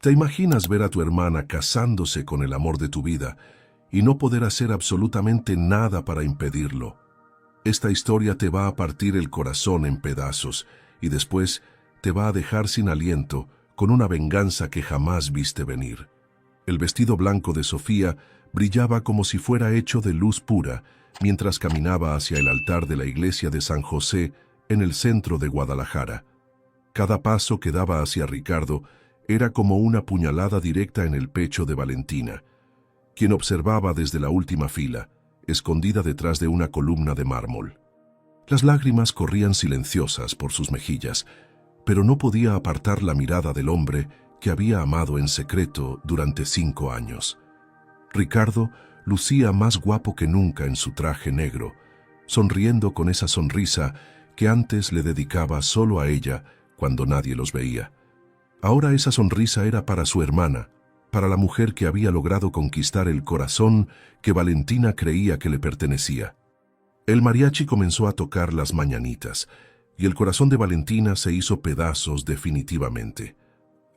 ¿Te imaginas ver a tu hermana casándose con el amor de tu vida y no poder hacer absolutamente nada para impedirlo? Esta historia te va a partir el corazón en pedazos y después te va a dejar sin aliento con una venganza que jamás viste venir. El vestido blanco de Sofía brillaba como si fuera hecho de luz pura mientras caminaba hacia el altar de la iglesia de San José en el centro de Guadalajara. Cada paso que daba hacia Ricardo era como una puñalada directa en el pecho de Valentina, quien observaba desde la última fila, escondida detrás de una columna de mármol. Las lágrimas corrían silenciosas por sus mejillas, pero no podía apartar la mirada del hombre que había amado en secreto durante 5 años. Ricardo lucía más guapo que nunca en su traje negro, sonriendo con esa sonrisa que antes le dedicaba solo a ella cuando nadie los veía. Ahora esa sonrisa era para su hermana, para la mujer que había logrado conquistar el corazón que Valentina creía que le pertenecía. El mariachi comenzó a tocar las mañanitas, y el corazón de Valentina se hizo pedazos definitivamente.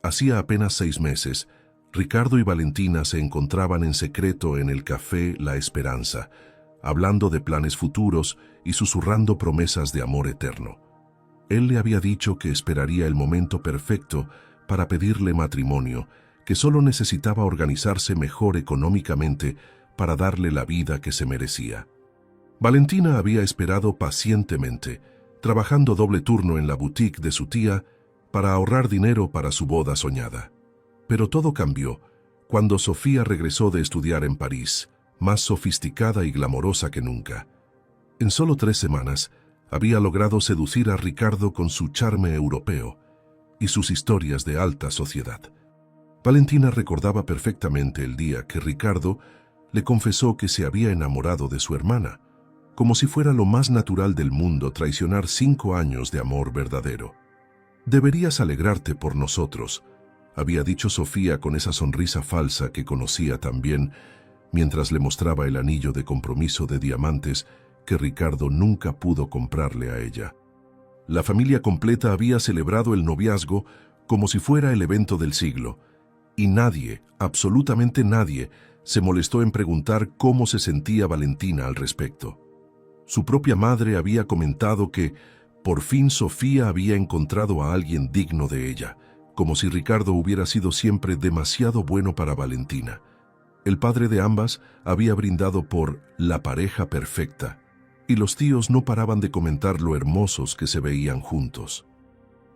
Hacía apenas 6 meses, Ricardo y Valentina se encontraban en secreto en el café La Esperanza, hablando de planes futuros y susurrando promesas de amor eterno. Él le había dicho que esperaría el momento perfecto para pedirle matrimonio, que solo necesitaba organizarse mejor económicamente para darle la vida que se merecía. Valentina había esperado pacientemente, trabajando doble turno en la boutique de su tía para ahorrar dinero para su boda soñada. Pero todo cambió cuando Sofía regresó de estudiar en París, más sofisticada y glamorosa que nunca. En solo 3 semanas, había logrado seducir a Ricardo con su charme europeo y sus historias de alta sociedad. Valentina recordaba perfectamente el día que Ricardo le confesó que se había enamorado de su hermana, como si fuera lo más natural del mundo traicionar 5 años de amor verdadero. «Deberías alegrarte por nosotros», había dicho Sofía con esa sonrisa falsa que conocía tan bien, mientras le mostraba el anillo de compromiso de diamantes que Ricardo nunca pudo comprarle a ella. La familia completa había celebrado el noviazgo como si fuera el evento del siglo, y nadie, absolutamente nadie, se molestó en preguntar cómo se sentía Valentina al respecto. Su propia madre había comentado que, por fin Sofía había encontrado a alguien digno de ella, como si Ricardo hubiera sido siempre demasiado bueno para Valentina. El padre de ambas había brindado por la pareja perfecta, y los tíos no paraban de comentar lo hermosos que se veían juntos.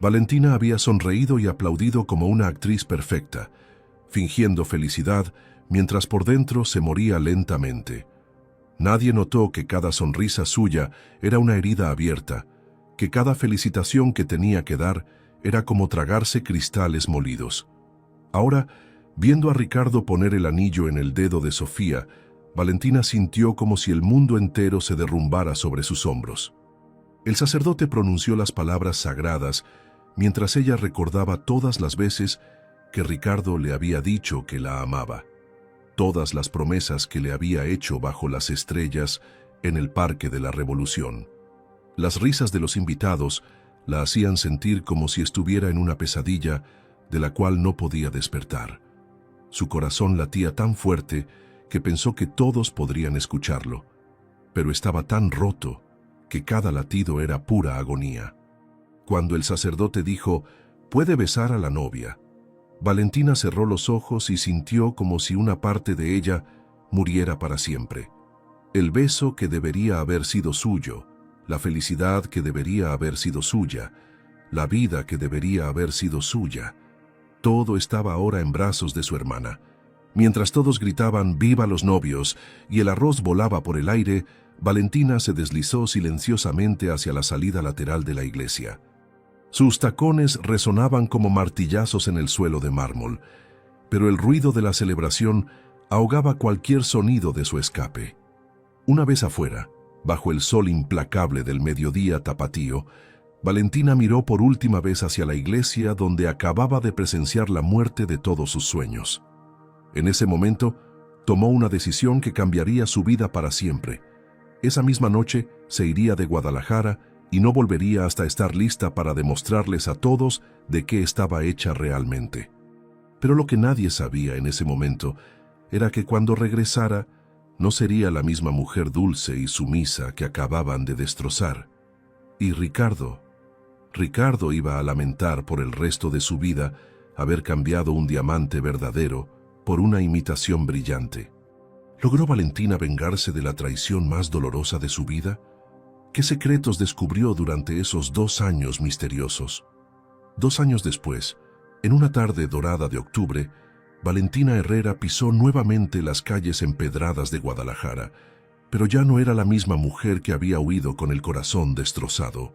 Valentina había sonreído y aplaudido como una actriz perfecta, fingiendo felicidad mientras por dentro se moría lentamente. Nadie notó que cada sonrisa suya era una herida abierta, que cada felicitación que tenía que dar era como tragarse cristales molidos. Ahora, viendo a Ricardo poner el anillo en el dedo de Sofía, Valentina sintió como si el mundo entero se derrumbara sobre sus hombros. El sacerdote pronunció las palabras sagradas mientras ella recordaba todas las veces que Ricardo le había dicho que la amaba, todas las promesas que le había hecho bajo las estrellas en el Parque de la Revolución. Las risas de los invitados la hacían sentir como si estuviera en una pesadilla de la cual no podía despertar. Su corazón latía tan fuerte que pensó que todos podrían escucharlo, pero estaba tan roto que cada latido era pura agonía. Cuando el sacerdote dijo, «Puede besar a la novia», Valentina cerró los ojos y sintió como si una parte de ella muriera para siempre. El beso que debería haber sido suyo, la felicidad que debería haber sido suya, la vida que debería haber sido suya. Todo estaba ahora en brazos de su hermana. Mientras todos gritaban «¡Viva los novios!» y el arroz volaba por el aire, Valentina se deslizó silenciosamente hacia la salida lateral de la iglesia. Sus tacones resonaban como martillazos en el suelo de mármol, pero el ruido de la celebración ahogaba cualquier sonido de su escape. Una vez afuera, bajo el sol implacable del mediodía tapatío, Valentina miró por última vez hacia la iglesia donde acababa de presenciar la muerte de todos sus sueños. En ese momento, tomó una decisión que cambiaría su vida para siempre. Esa misma noche se iría de Guadalajara y no volvería hasta estar lista para demostrarles a todos de qué estaba hecha realmente. Pero lo que nadie sabía en ese momento era que cuando regresara, no sería la misma mujer dulce y sumisa que acababan de destrozar. Y Ricardo iba a lamentar por el resto de su vida haber cambiado un diamante verdadero por una imitación brillante. ¿Logró Valentina vengarse de la traición más dolorosa de su vida? ¿Qué secretos descubrió durante esos 2 años misteriosos? 2 años después, en una tarde dorada de octubre, Valentina Herrera pisó nuevamente las calles empedradas de Guadalajara, pero ya no era la misma mujer que había huido con el corazón destrozado.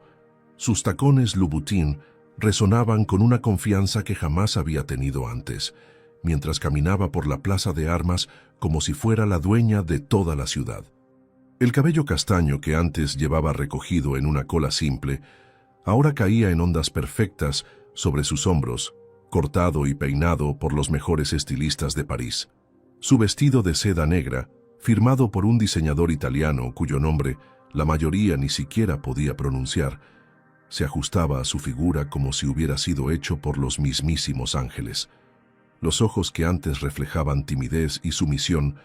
Sus tacones Louboutin resonaban con una confianza que jamás había tenido antes, mientras caminaba por la plaza de armas como si fuera la dueña de toda la ciudad. El cabello castaño que antes llevaba recogido en una cola simple, ahora caía en ondas perfectas sobre sus hombros, cortado y peinado por los mejores estilistas de París. Su vestido de seda negra, firmado por un diseñador italiano cuyo nombre la mayoría ni siquiera podía pronunciar, se ajustaba a su figura como si hubiera sido hecho por los mismísimos ángeles. Los ojos que antes reflejaban timidez y sumisión,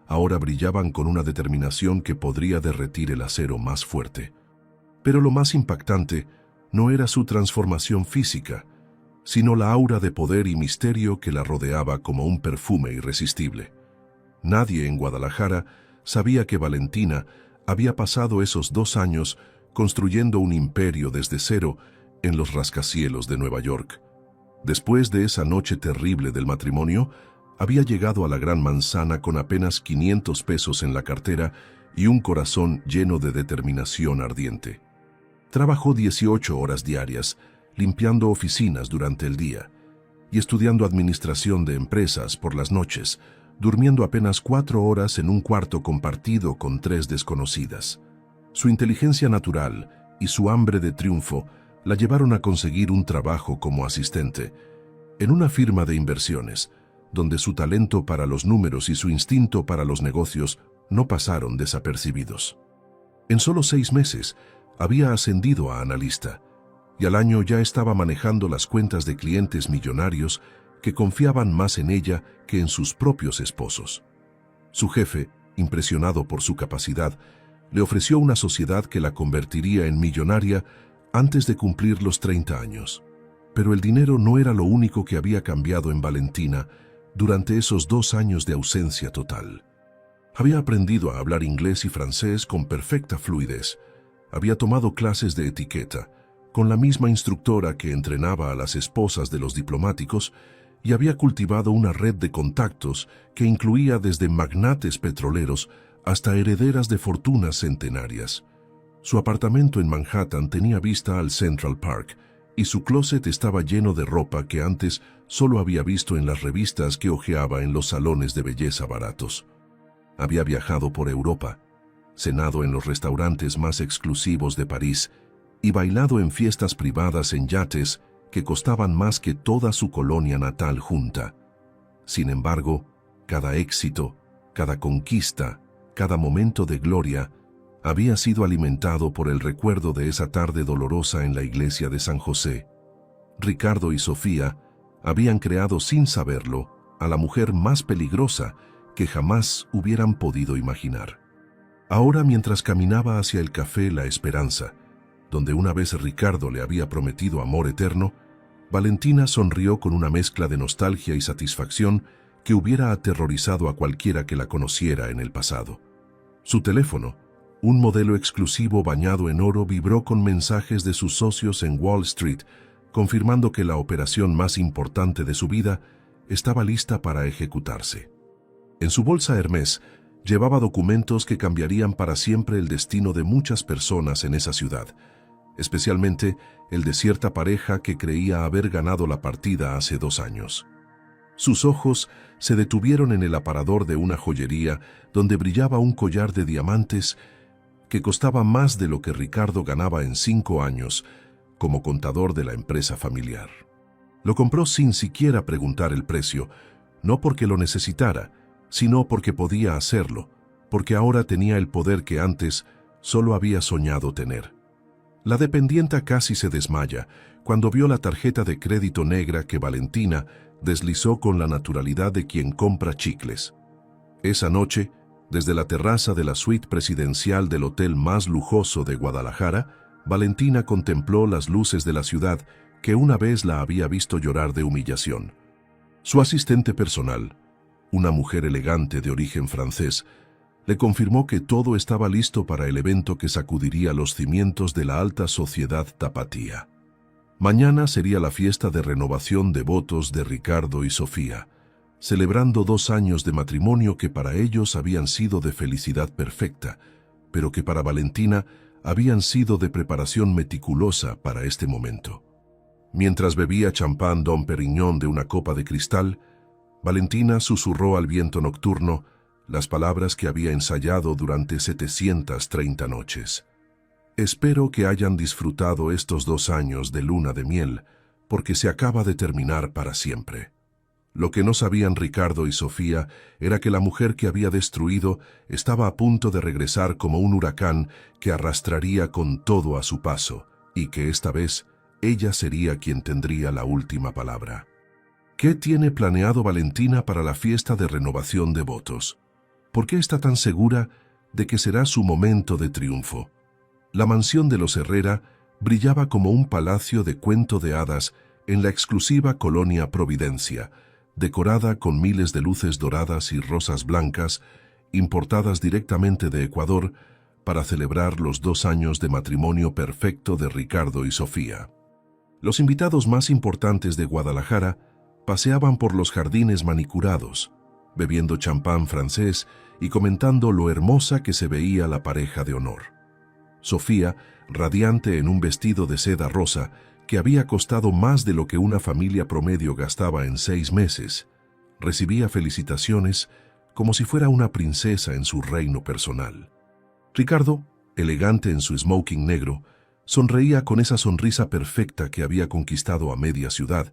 ahora brillaban con una determinación que podría derretir el acero más fuerte. Pero lo más impactante no era su transformación física, sino la aura de poder y misterio que la rodeaba como un perfume irresistible. Nadie en Guadalajara sabía que Valentina había pasado esos 2 años construyendo un imperio desde cero en los rascacielos de Nueva York. Después de esa noche terrible del matrimonio, había llegado a la Gran Manzana con apenas 500 pesos en la cartera y un corazón lleno de determinación ardiente. Trabajó 18 horas diarias, limpiando oficinas durante el día y estudiando administración de empresas por las noches, durmiendo apenas 4 horas en un cuarto compartido con 3 desconocidas. Su inteligencia natural y su hambre de triunfo la llevaron a conseguir un trabajo como asistente en una firma de inversiones, donde su talento para los números y su instinto para los negocios no pasaron desapercibidos. En solo 6 meses había ascendido a analista, y al año ya estaba manejando las cuentas de clientes millonarios que confiaban más en ella que en sus propios esposos. Su jefe, impresionado por su capacidad, le ofreció una sociedad que la convertiría en millonaria antes de cumplir los 30 años. Pero el dinero no era lo único que había cambiado en Valentina durante esos 2 años de ausencia total. Había aprendido a hablar inglés y francés con perfecta fluidez. Había tomado clases de etiqueta con la misma instructora que entrenaba a las esposas de los diplomáticos y había cultivado una red de contactos que incluía desde magnates petroleros hasta herederas de fortunas centenarias. Su apartamento en Manhattan tenía vista al Central Park y su closet estaba lleno de ropa que antes solo había visto en las revistas que hojeaba en los salones de belleza baratos. Había viajado por Europa, cenado en los restaurantes más exclusivos de París y bailado en fiestas privadas en yates que costaban más que toda su colonia natal junta. Sin embargo, cada éxito, cada conquista, cada momento de gloria había sido alimentado por el recuerdo de esa tarde dolorosa en la iglesia de San José. Ricardo y Sofía habían creado sin saberlo a la mujer más peligrosa que jamás hubieran podido imaginar. Ahora, mientras caminaba hacia el café La Esperanza, donde una vez Ricardo le había prometido amor eterno, Valentina sonrió con una mezcla de nostalgia y satisfacción que hubiera aterrorizado a cualquiera que la conociera en el pasado. Su teléfono, un modelo exclusivo bañado en oro, vibró con mensajes de sus socios en Wall Street, confirmando que la operación más importante de su vida estaba lista para ejecutarse. En su bolsa Hermès llevaba documentos que cambiarían para siempre el destino de muchas personas en esa ciudad, especialmente el de cierta pareja que creía haber ganado la partida hace 2 años. Sus ojos se detuvieron en el aparador de una joyería donde brillaba un collar de diamantes que costaba más de lo que Ricardo ganaba en 5 años como contador de la empresa familiar. Lo compró sin siquiera preguntar el precio, no porque lo necesitara, sino porque podía hacerlo, porque ahora tenía el poder que antes solo había soñado tener. La dependienta casi se desmaya cuando vio la tarjeta de crédito negra que Valentina deslizó con la naturalidad de quien compra chicles. Esa noche, desde la terraza de la suite presidencial del hotel más lujoso de Guadalajara, Valentina contempló las luces de la ciudad que una vez la había visto llorar de humillación. Su asistente personal, una mujer elegante de origen francés, le confirmó que todo estaba listo para el evento que sacudiría los cimientos de la alta sociedad tapatía. Mañana sería la fiesta de renovación de votos de Ricardo y Sofía, celebrando 2 años de matrimonio que para ellos habían sido de felicidad perfecta, pero que para Valentina habían sido de preparación meticulosa para este momento. Mientras bebía champán Dom Perignon de una copa de cristal, Valentina susurró al viento nocturno las palabras que había ensayado durante 730 noches. Espero que hayan disfrutado estos 2 años de luna de miel, porque se acaba de terminar para siempre. Lo que no sabían Ricardo y Sofía era que la mujer que había destruido estaba a punto de regresar como un huracán que arrastraría con todo a su paso, y que esta vez ella sería quien tendría la última palabra. ¿Qué tiene planeado Valentina para la fiesta de renovación de votos? ¿Por qué está tan segura de que será su momento de triunfo? La mansión de los Herrera brillaba como un palacio de cuento de hadas en la exclusiva colonia Providencia, decorada con miles de luces doradas y rosas blancas, importadas directamente de Ecuador para celebrar los 2 años de matrimonio perfecto de Ricardo y Sofía. Los invitados más importantes de Guadalajara paseaban por los jardines manicurados, bebiendo champán francés y comentando lo hermosa que se veía la pareja de honor. Sofía, radiante en un vestido de seda rosa, que había costado más de lo que una familia promedio gastaba en 6 meses, recibía felicitaciones como si fuera una princesa en su reino personal. Ricardo, elegante en su smoking negro, sonreía con esa sonrisa perfecta que había conquistado a media ciudad,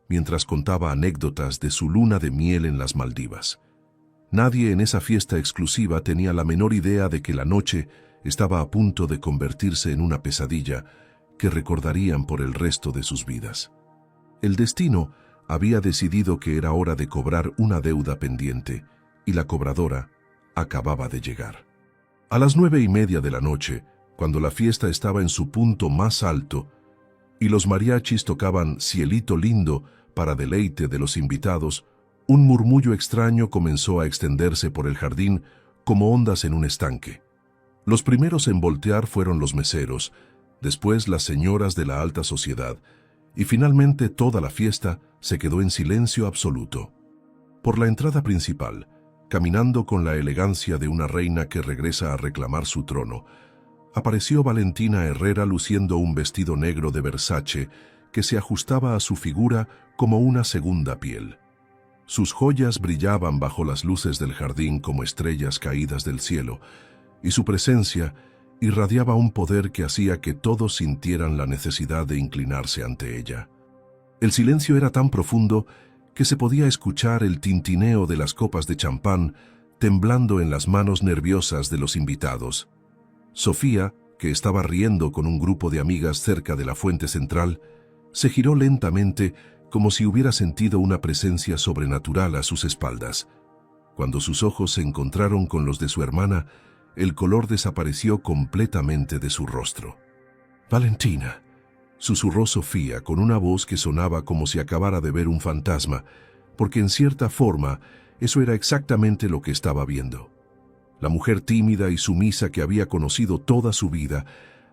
mientras contaba anécdotas de su luna de miel en las Maldivas. Nadie en esa fiesta exclusiva tenía la menor idea de que la noche estaba a punto de convertirse en una pesadilla que recordarían por el resto de sus vidas. El destino había decidido que era hora de cobrar una deuda pendiente, y la cobradora acababa de llegar. A las 9:30 de la noche, cuando la fiesta estaba en su punto más alto y los mariachis tocaban Cielito Lindo para deleite de los invitados, un murmullo extraño comenzó a extenderse por el jardín como ondas en un estanque. Los primeros en voltear fueron los meseros, después las señoras de la alta sociedad, y finalmente toda la fiesta se quedó en silencio absoluto. Por la entrada principal, caminando con la elegancia de una reina que regresa a reclamar su trono, apareció Valentina Herrera luciendo un vestido negro de Versace que se ajustaba a su figura como una segunda piel. Sus joyas brillaban bajo las luces del jardín como estrellas caídas del cielo, y su presencia irradiaba un poder que hacía que todos sintieran la necesidad de inclinarse ante ella. El silencio era tan profundo que se podía escuchar el tintineo de las copas de champán temblando en las manos nerviosas de los invitados. Sofía, que estaba riendo con un grupo de amigas cerca de la fuente central, se giró lentamente como si hubiera sentido una presencia sobrenatural a sus espaldas. Cuando sus ojos se encontraron con los de su hermana, el color desapareció completamente de su rostro. «Valentina», susurró Sofía con una voz que sonaba como si acabara de ver un fantasma, porque en cierta forma eso era exactamente lo que estaba viendo. La mujer tímida y sumisa que había conocido toda su vida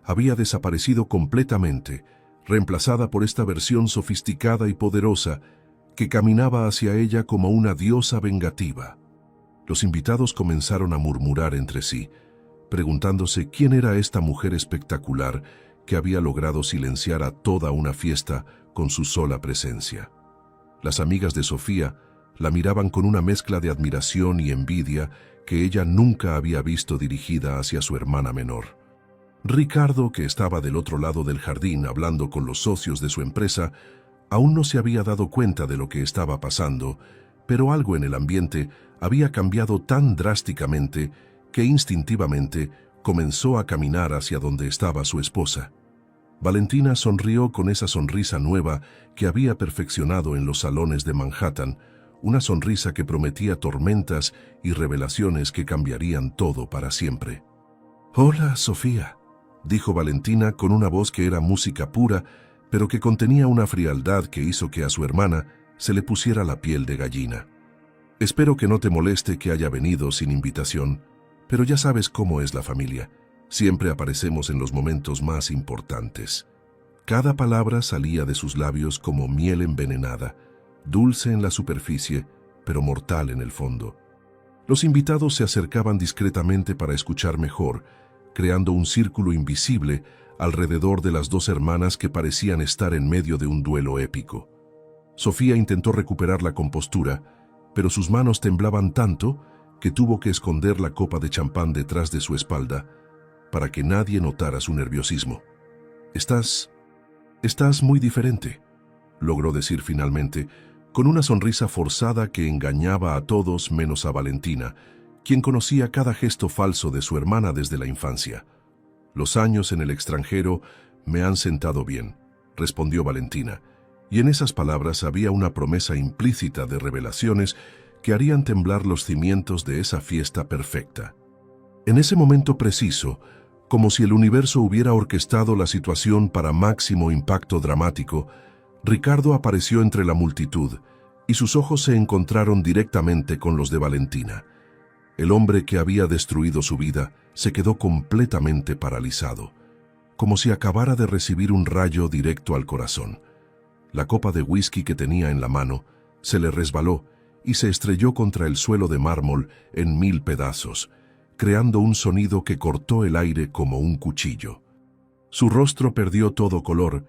había desaparecido completamente, reemplazada por esta versión sofisticada y poderosa que caminaba hacia ella como una diosa vengativa. Los invitados comenzaron a murmurar entre sí, preguntándose quién era esta mujer espectacular que había logrado silenciar a toda una fiesta con su sola presencia. Las amigas de Sofía la miraban con una mezcla de admiración y envidia que ella nunca había visto dirigida hacia su hermana menor. Ricardo, que estaba del otro lado del jardín hablando con los socios de su empresa, aún no se había dado cuenta de lo que estaba pasando, pero algo en el ambiente había cambiado tan drásticamente que instintivamente comenzó a caminar hacia donde estaba su esposa. Valentina sonrió con esa sonrisa nueva que había perfeccionado en los salones de Manhattan, una sonrisa que prometía tormentas y revelaciones que cambiarían todo para siempre. «Hola, Sofía», dijo Valentina con una voz que era música pura, pero que contenía una frialdad que hizo que a su hermana se le pusiera la piel de gallina. «Espero que no te moleste que haya venido sin invitación, pero ya sabes cómo es la familia. Siempre aparecemos en los momentos más importantes». Cada palabra salía de sus labios como miel envenenada, dulce en la superficie, pero mortal en el fondo. Los invitados se acercaban discretamente para escuchar mejor, creando un círculo invisible alrededor de las dos hermanas que parecían estar en medio de un duelo épico. Sofía intentó recuperar la compostura, pero sus manos temblaban tanto que tuvo que esconder la copa de champán detrás de su espalda para que nadie notara su nerviosismo. Estás muy diferente», logró decir finalmente, con una sonrisa forzada que engañaba a todos menos a Valentina, quien conocía cada gesto falso de su hermana desde la infancia. «Los años en el extranjero me han sentado bien», respondió Valentina, y en esas palabras había una promesa implícita de revelaciones que harían temblar los cimientos de esa fiesta perfecta. En ese momento preciso, como si el universo hubiera orquestado la situación para máximo impacto dramático, Ricardo apareció entre la multitud y sus ojos se encontraron directamente con los de Valentina. El hombre que había destruido su vida se quedó completamente paralizado, como si acabara de recibir un rayo directo al corazón. La copa de whisky que tenía en la mano se le resbaló y se estrelló contra el suelo de mármol en 1000 pedazos, creando un sonido que cortó el aire como un cuchillo. Su rostro perdió todo color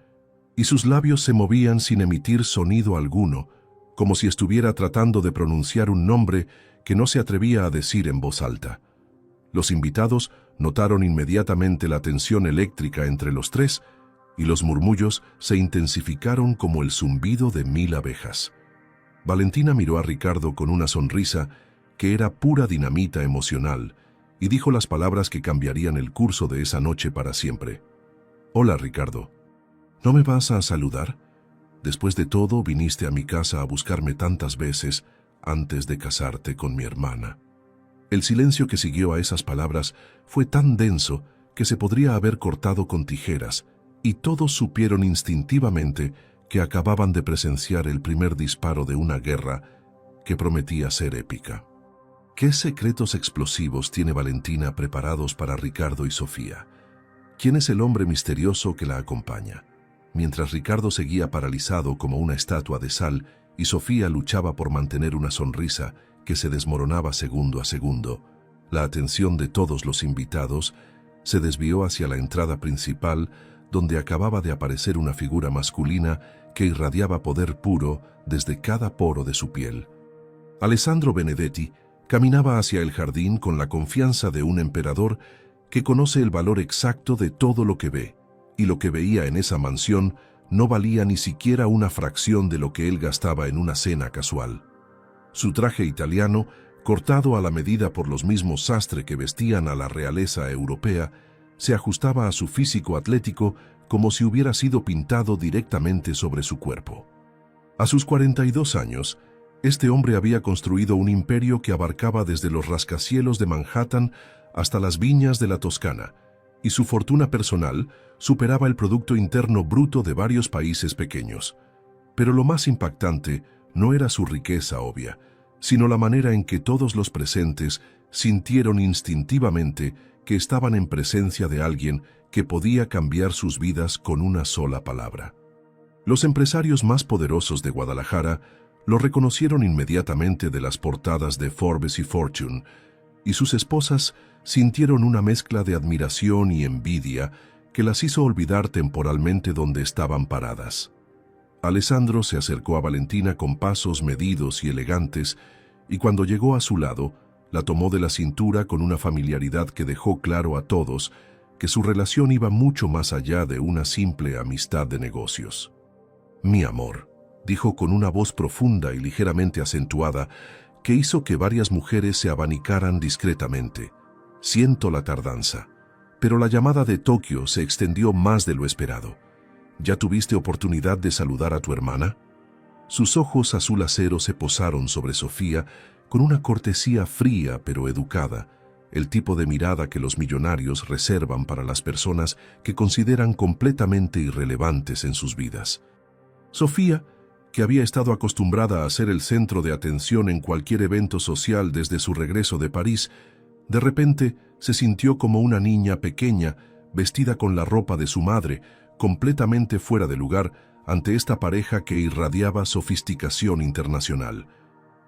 y sus labios se movían sin emitir sonido alguno, como si estuviera tratando de pronunciar un nombre que no se atrevía a decir en voz alta. Los invitados notaron inmediatamente la tensión eléctrica entre los tres y los murmullos se intensificaron como el zumbido de 1000 abejas. Valentina miró a Ricardo con una sonrisa que era pura dinamita emocional y dijo las palabras que cambiarían el curso de esa noche para siempre. «Hola, Ricardo. ¿No me vas a saludar? Después de todo, viniste a mi casa a buscarme tantas veces antes de casarte con mi hermana». El silencio que siguió a esas palabras fue tan denso que se podría haber cortado con tijeras, y todos supieron instintivamente que acababan de presenciar el primer disparo de una guerra que prometía ser épica. ¿Qué secretos explosivos tiene Valentina preparados para Ricardo y Sofía? ¿Quién es el hombre misterioso que la acompaña? Mientras Ricardo seguía paralizado como una estatua de sal y Sofía luchaba por mantener una sonrisa que se desmoronaba segundo a segundo, la atención de todos los invitados se desvió hacia la entrada principal, donde acababa de aparecer una figura masculina que irradiaba poder puro desde cada poro de su piel. Alessandro Benedetti caminaba hacia el jardín con la confianza de un emperador que conoce el valor exacto de todo lo que ve, y lo que veía en esa mansión no valía ni siquiera una fracción de lo que él gastaba en una cena casual. Su traje italiano, cortado a la medida por los mismos sastre que vestían a la realeza europea, se ajustaba a su físico atlético como si hubiera sido pintado directamente sobre su cuerpo. A sus 42 años, este hombre había construido un imperio que abarcaba desde los rascacielos de Manhattan hasta las viñas de la Toscana, y su fortuna personal superaba el Producto Interno Bruto de varios países pequeños. Pero lo más impactante no era su riqueza obvia, sino la manera en que todos los presentes sintieron instintivamente que estaban en presencia de alguien que podía cambiar sus vidas con una sola palabra. Los empresarios más poderosos de Guadalajara lo reconocieron inmediatamente de las portadas de Forbes y Fortune, y sus esposas sintieron una mezcla de admiración y envidia que las hizo olvidar temporalmente dónde estaban paradas. Alessandro se acercó a Valentina con pasos medidos y elegantes, y cuando llegó a su lado, la tomó de la cintura con una familiaridad que dejó claro a todos que su relación iba mucho más allá de una simple amistad de negocios. «Mi amor», dijo con una voz profunda y ligeramente acentuada que hizo que varias mujeres se abanicaran discretamente. «Siento la tardanza, pero la llamada de Tokio se extendió más de lo esperado. ¿Ya tuviste oportunidad de saludar a tu hermana? Sus ojos azul acero se posaron sobre Sofía con una cortesía fría pero educada, el tipo de mirada que los millonarios reservan para las personas que consideran completamente irrelevantes en sus vidas. Sofía, que había estado acostumbrada a ser el centro de atención en cualquier evento social desde su regreso de París, de repente se sintió como una niña pequeña, vestida con la ropa de su madre, completamente fuera de lugar ante esta pareja que irradiaba sofisticación internacional.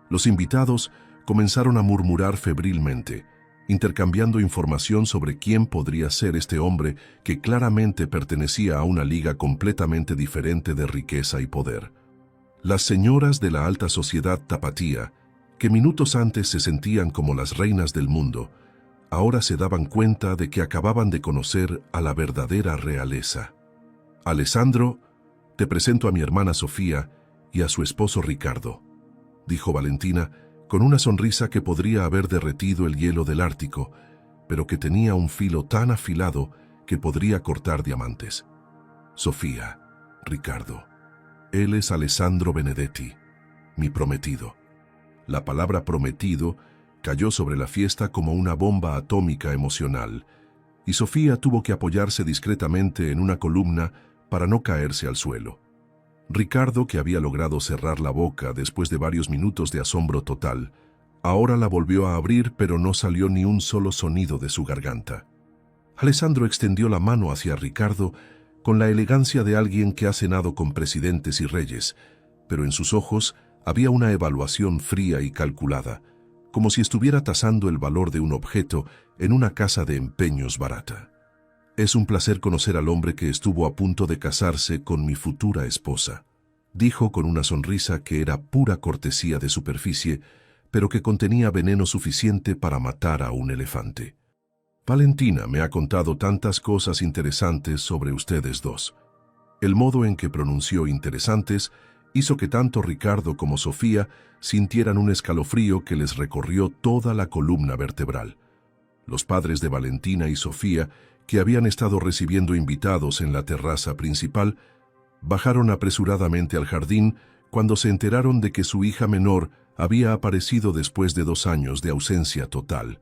Los invitados comenzaron a murmurar febrilmente, intercambiando información sobre quién podría ser este hombre que claramente pertenecía a una liga completamente diferente de riqueza y poder. Las señoras de la alta sociedad tapatía, que minutos antes se sentían como las reinas del mundo, ahora se daban cuenta de que acababan de conocer a la verdadera realeza. «Alessandro, te presento a mi hermana Sofía y a su esposo Ricardo», dijo Valentina, con una sonrisa que podría haber derretido el hielo del Ártico, pero que tenía un filo tan afilado que podría cortar diamantes. «Sofía, Ricardo, él es Alessandro Benedetti, mi prometido». La palabra prometido cayó sobre la fiesta como una bomba atómica emocional, y Sofía tuvo que apoyarse discretamente en una columna para no caerse al suelo. Ricardo, que había logrado cerrar la boca después de varios minutos de asombro total, ahora la volvió a abrir, pero no salió ni un solo sonido de su garganta. Alessandro extendió la mano hacia Ricardo con la elegancia de alguien que ha cenado con presidentes y reyes, pero en sus ojos había una evaluación fría y calculada, como si estuviera tasando el valor de un objeto en una casa de empeños barata. «Es un placer conocer al hombre que estuvo a punto de casarse con mi futura esposa», dijo con una sonrisa que era pura cortesía de superficie, pero que contenía veneno suficiente para matar a un elefante. «Valentina me ha contado tantas cosas interesantes sobre ustedes dos». El modo en que pronunció interesantes hizo que tanto Ricardo como Sofía sintieran un escalofrío que les recorrió toda la columna vertebral. Los padres de Valentina y Sofía, que habían estado recibiendo invitados en la terraza principal, bajaron apresuradamente al jardín cuando se enteraron de que su hija menor había aparecido después de 2 años de ausencia total.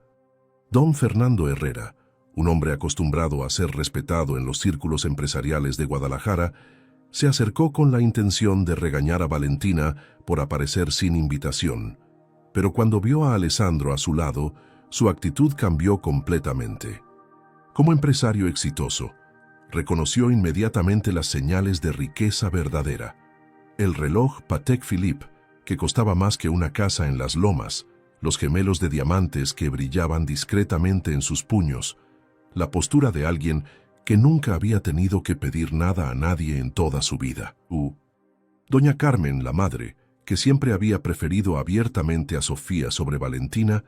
Don Fernando Herrera, un hombre acostumbrado a ser respetado en los círculos empresariales de Guadalajara, se acercó con la intención de regañar a Valentina por aparecer sin invitación, pero cuando vio a Alessandro a su lado, su actitud cambió completamente. Como empresario exitoso, reconoció inmediatamente las señales de riqueza verdadera. El reloj Patek Philippe, que costaba más que una casa en las Lomas, los gemelos de diamantes que brillaban discretamente en sus puños, la postura de alguien que nunca había tenido que pedir nada a nadie en toda su vida. Doña Carmen, la madre, que siempre había preferido abiertamente a Sofía sobre Valentina,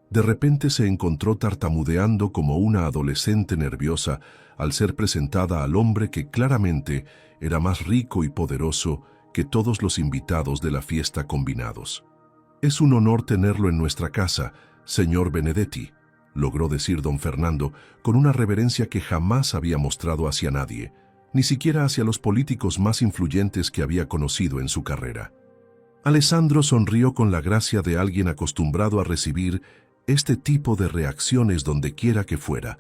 de repente se encontró tartamudeando como una adolescente nerviosa al ser presentada al hombre que claramente era más rico y poderoso que todos los invitados de la fiesta combinados. «Es un honor tenerlo en nuestra casa, señor Benedetti», logró decir don Fernando con una reverencia que jamás había mostrado hacia nadie, ni siquiera hacia los políticos más influyentes que había conocido en su carrera. Alessandro sonrió con la gracia de alguien acostumbrado a recibir este tipo de reacciones donde quiera que fuera,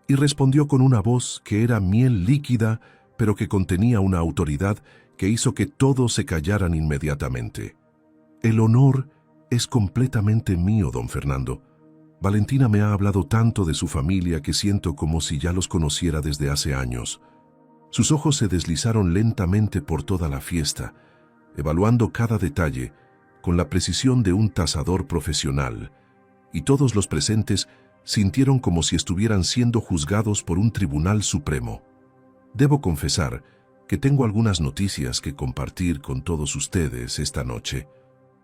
y respondió con una voz que era miel líquida, pero que contenía una autoridad que hizo que todos se callaran inmediatamente. «El honor es completamente mío, don Fernando. Valentina me ha hablado tanto de su familia que siento como si ya los conociera desde hace años». Sus ojos se deslizaron lentamente por toda la fiesta, evaluando cada detalle con la precisión de un tasador profesional, y todos los presentes sintieron como si estuvieran siendo juzgados por un tribunal supremo. «Debo confesar que tengo algunas noticias que compartir con todos ustedes esta noche»,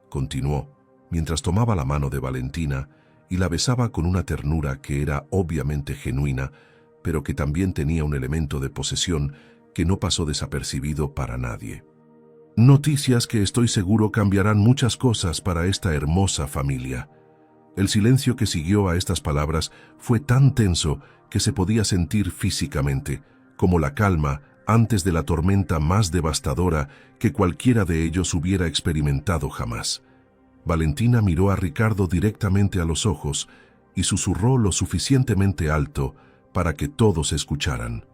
continuó, mientras tomaba la mano de Valentina y la besaba con una ternura que era obviamente genuina, pero que también tenía un elemento de posesión que no pasó desapercibido para nadie. «Noticias que estoy seguro cambiarán muchas cosas para esta hermosa familia». El silencio que siguió a estas palabras fue tan tenso que se podía sentir físicamente, como la calma antes de la tormenta más devastadora que cualquiera de ellos hubiera experimentado jamás. Valentina miró a Ricardo directamente a los ojos y susurró lo suficientemente alto para que todos escucharan.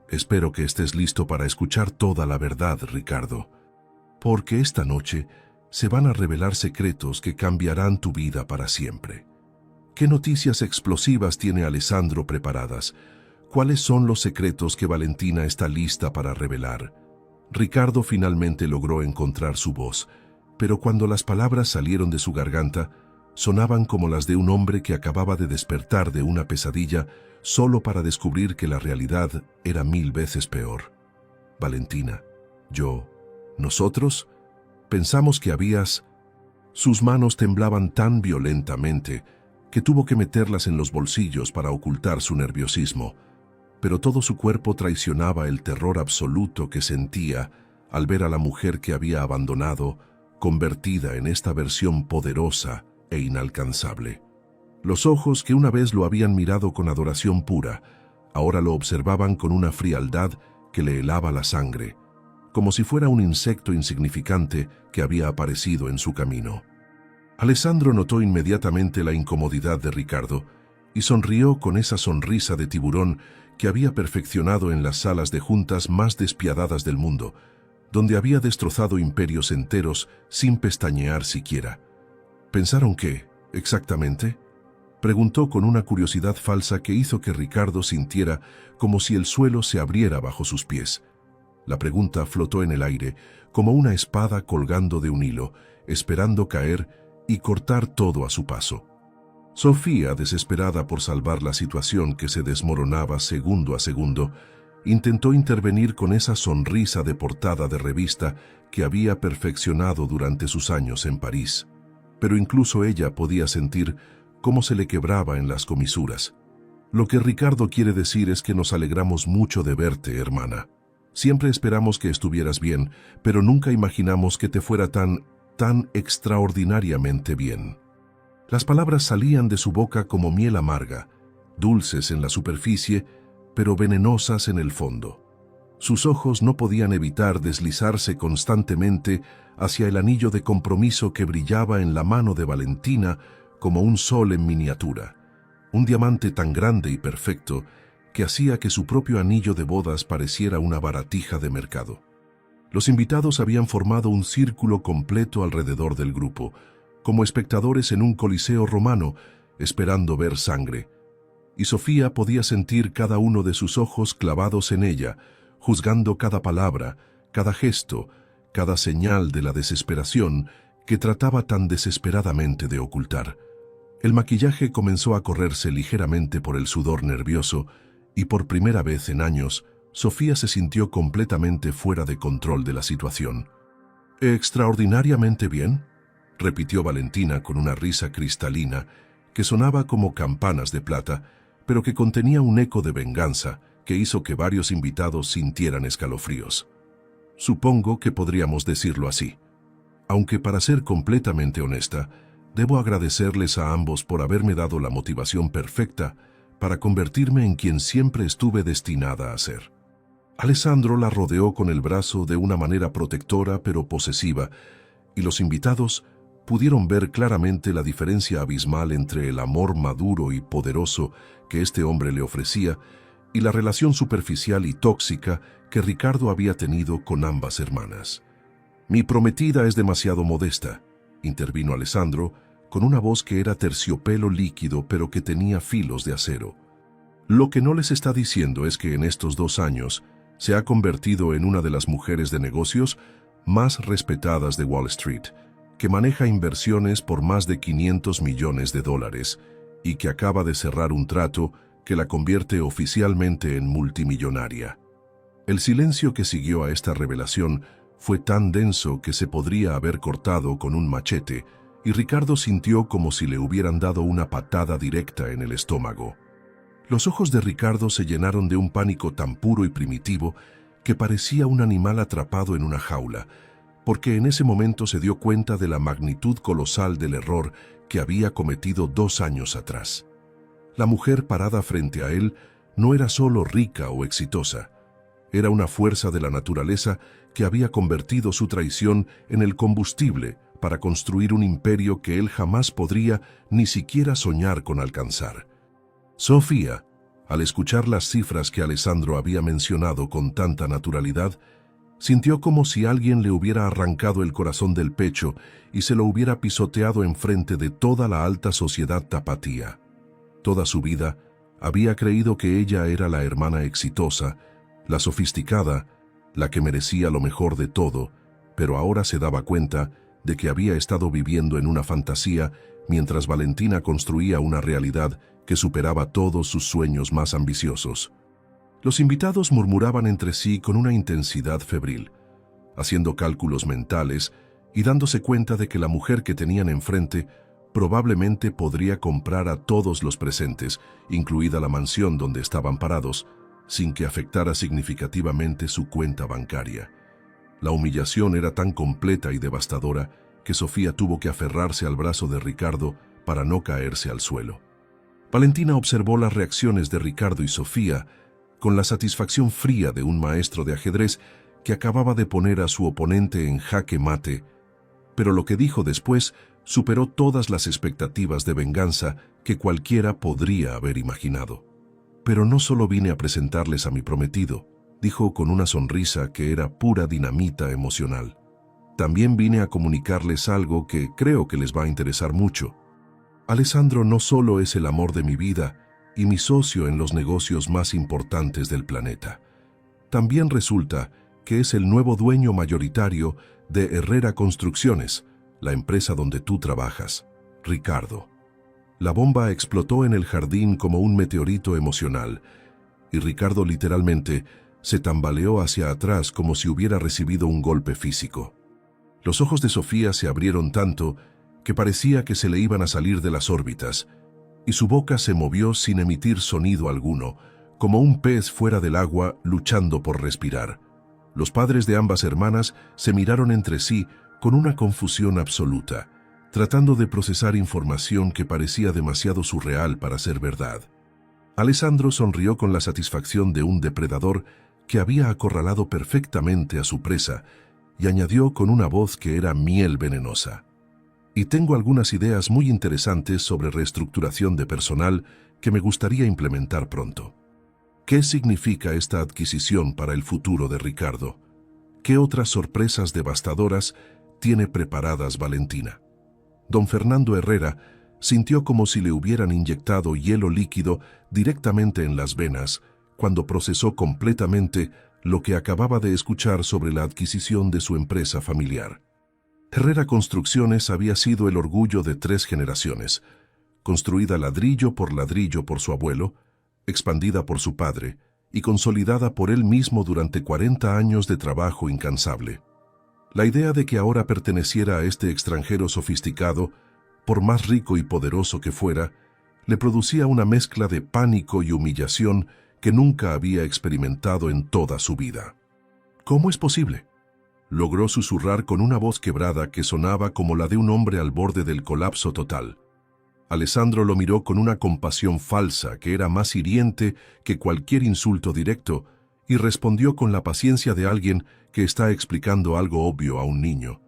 «Espero que estés listo para escuchar toda la verdad, Ricardo, porque esta noche se van a revelar secretos que cambiarán tu vida para siempre». ¿Qué noticias explosivas tiene Alessandro preparadas? ¿Cuáles son los secretos que Valentina está lista para revelar? Ricardo finalmente logró encontrar su voz, pero cuando las palabras salieron de su garganta, sonaban como las de un hombre que acababa de despertar de una pesadilla solo para descubrir que la realidad era 1000 veces peor. Valentina, nosotros, pensamos que habías... Sus manos temblaban tan violentamente que tuvo que meterlas en los bolsillos para ocultar su nerviosismo, pero todo su cuerpo traicionaba el terror absoluto que sentía al ver a la mujer que había abandonado, convertida en esta versión poderosa e inalcanzable. Los ojos que una vez lo habían mirado con adoración pura, ahora lo observaban con una frialdad que le helaba la sangre, como si fuera un insecto insignificante que había aparecido en su camino. Alessandro notó inmediatamente la incomodidad de Ricardo y sonrió con esa sonrisa de tiburón que había perfeccionado en las salas de juntas más despiadadas del mundo, donde había destrozado imperios enteros sin pestañear siquiera. ¿Pensaron qué, exactamente?, preguntó con una curiosidad falsa que hizo que Ricardo sintiera como si el suelo se abriera bajo sus pies. La pregunta flotó en el aire como una espada colgando de un hilo, esperando caer y cortar todo a su paso. Sofía, desesperada por salvar la situación que se desmoronaba segundo a segundo, intentó intervenir con esa sonrisa de portada de revista que había perfeccionado durante sus años en París. Pero incluso ella podía sentir cómo se le quebraba en las comisuras. Lo que Ricardo quiere decir es que nos alegramos mucho de verte, hermana. Siempre esperamos que estuvieras bien, pero nunca imaginamos que te fuera tan extraordinariamente bien. Las palabras salían de su boca como miel amarga, dulces en la superficie, pero venenosas en el fondo. Sus ojos no podían evitar deslizarse constantemente hacia el anillo de compromiso que brillaba en la mano de Valentina como un sol en miniatura, un diamante tan grande y perfecto que hacía que su propio anillo de bodas pareciera una baratija de mercado. Los invitados habían formado un círculo completo alrededor del grupo, como espectadores en un coliseo romano, esperando ver sangre, y Sofía podía sentir cada uno de sus ojos clavados en ella, juzgando cada palabra, cada gesto, cada señal de la desesperación que trataba tan desesperadamente de ocultar. El maquillaje comenzó a correrse ligeramente por el sudor nervioso, y por primera vez en años, Sofía se sintió completamente fuera de control de la situación. «¿Extraordinariamente bien?», repitió Valentina con una risa cristalina que sonaba como campanas de plata, pero que contenía un eco de venganza que hizo que varios invitados sintieran escalofríos. Supongo que podríamos decirlo así. Aunque para ser completamente honesta, debo agradecerles a ambos por haberme dado la motivación perfecta para convertirme en quien siempre estuve destinada a ser. Alessandro la rodeó con el brazo de una manera protectora pero posesiva, y los invitados pudieron ver claramente la diferencia abismal entre el amor maduro y poderoso que este hombre le ofrecía y la relación superficial y tóxica que Ricardo había tenido con ambas hermanas. «Mi prometida es demasiado modesta», intervino Alessandro, con una voz que era terciopelo líquido pero que tenía filos de acero. «Lo que no les está diciendo es que en estos 2 años se ha convertido en una de las mujeres de negocios más respetadas de Wall Street, que maneja inversiones por más de $500 millones y que acaba de cerrar un trato que la convierte oficialmente en multimillonaria». El silencio que siguió a esta revelación fue tan denso que se podría haber cortado con un machete, y Ricardo sintió como si le hubieran dado una patada directa en el estómago. Los ojos de Ricardo se llenaron de un pánico tan puro y primitivo que parecía un animal atrapado en una jaula, porque en ese momento se dio cuenta de la magnitud colosal del error que había cometido 2 años atrás. La mujer parada frente a él no era solo rica o exitosa, Era una fuerza de la naturaleza que había convertido su traición en el combustible para construir un imperio que él jamás podría ni siquiera soñar con alcanzar. Sofía, al escuchar las cifras que Alessandro había mencionado con tanta naturalidad, sintió como si alguien le hubiera arrancado el corazón del pecho y se lo hubiera pisoteado enfrente de toda la alta sociedad tapatía. Toda su vida había creído que ella era la hermana exitosa, la sofisticada, la que merecía lo mejor de todo, pero ahora se daba cuenta de que había estado viviendo en una fantasía mientras Valentina construía una realidad que superaba todos sus sueños más ambiciosos. Los invitados murmuraban entre sí con una intensidad febril, haciendo cálculos mentales y dándose cuenta de que la mujer que tenían enfrente probablemente podría comprar a todos los presentes, incluida la mansión donde estaban parados, sin que afectara significativamente su cuenta bancaria. La humillación era tan completa y devastadora que Sofía tuvo que aferrarse al brazo de Ricardo para no caerse al suelo. Valentina observó las reacciones de Ricardo y Sofía con la satisfacción fría de un maestro de ajedrez que acababa de poner a su oponente en jaque mate, pero lo que dijo después superó todas las expectativas de venganza que cualquiera podría haber imaginado. «Pero no solo vine a presentarles a mi prometido», dijo con una sonrisa que era pura dinamita emocional. «También vine a comunicarles algo que creo que les va a interesar mucho. Alessandro no solo es el amor de mi vida y mi socio en los negocios más importantes del planeta. También resulta que es el nuevo dueño mayoritario de Herrera Construcciones, la empresa donde tú trabajas, Ricardo». La bomba explotó en el jardín como un meteorito emocional, y Ricardo literalmente se tambaleó hacia atrás como si hubiera recibido un golpe físico. Los ojos de Sofía se abrieron tanto que parecía que se le iban a salir de las órbitas, y su boca se movió sin emitir sonido alguno, como un pez fuera del agua luchando por respirar. Los padres de ambas hermanas se miraron entre sí con una confusión absoluta, tratando de procesar información que parecía demasiado surreal para ser verdad. Alessandro sonrió con la satisfacción de un depredador que había acorralado perfectamente a su presa y añadió con una voz que era miel venenosa: «Y tengo algunas ideas muy interesantes sobre reestructuración de personal que me gustaría implementar pronto». ¿Qué significa esta adquisición para el futuro de Ricardo? ¿Qué otras sorpresas devastadoras tiene preparadas Valentina? Don Fernando Herrera sintió como si le hubieran inyectado hielo líquido directamente en las venas cuando procesó completamente lo que acababa de escuchar sobre la adquisición de su empresa familiar. Herrera Construcciones había sido el orgullo de 3 generaciones, construida ladrillo por su abuelo, expandida por su padre y consolidada por él mismo durante 40 años de trabajo incansable. La idea de que ahora perteneciera a este extranjero sofisticado, por más rico y poderoso que fuera, le producía una mezcla de pánico y humillación que nunca había experimentado en toda su vida. ¿Cómo es posible?, logró susurrar con una voz quebrada que sonaba como la de un hombre al borde del colapso total. Alessandro lo miró con una compasión falsa que era más hiriente que cualquier insulto directo y respondió con la paciencia de alguien que está explicando algo obvio a un niño.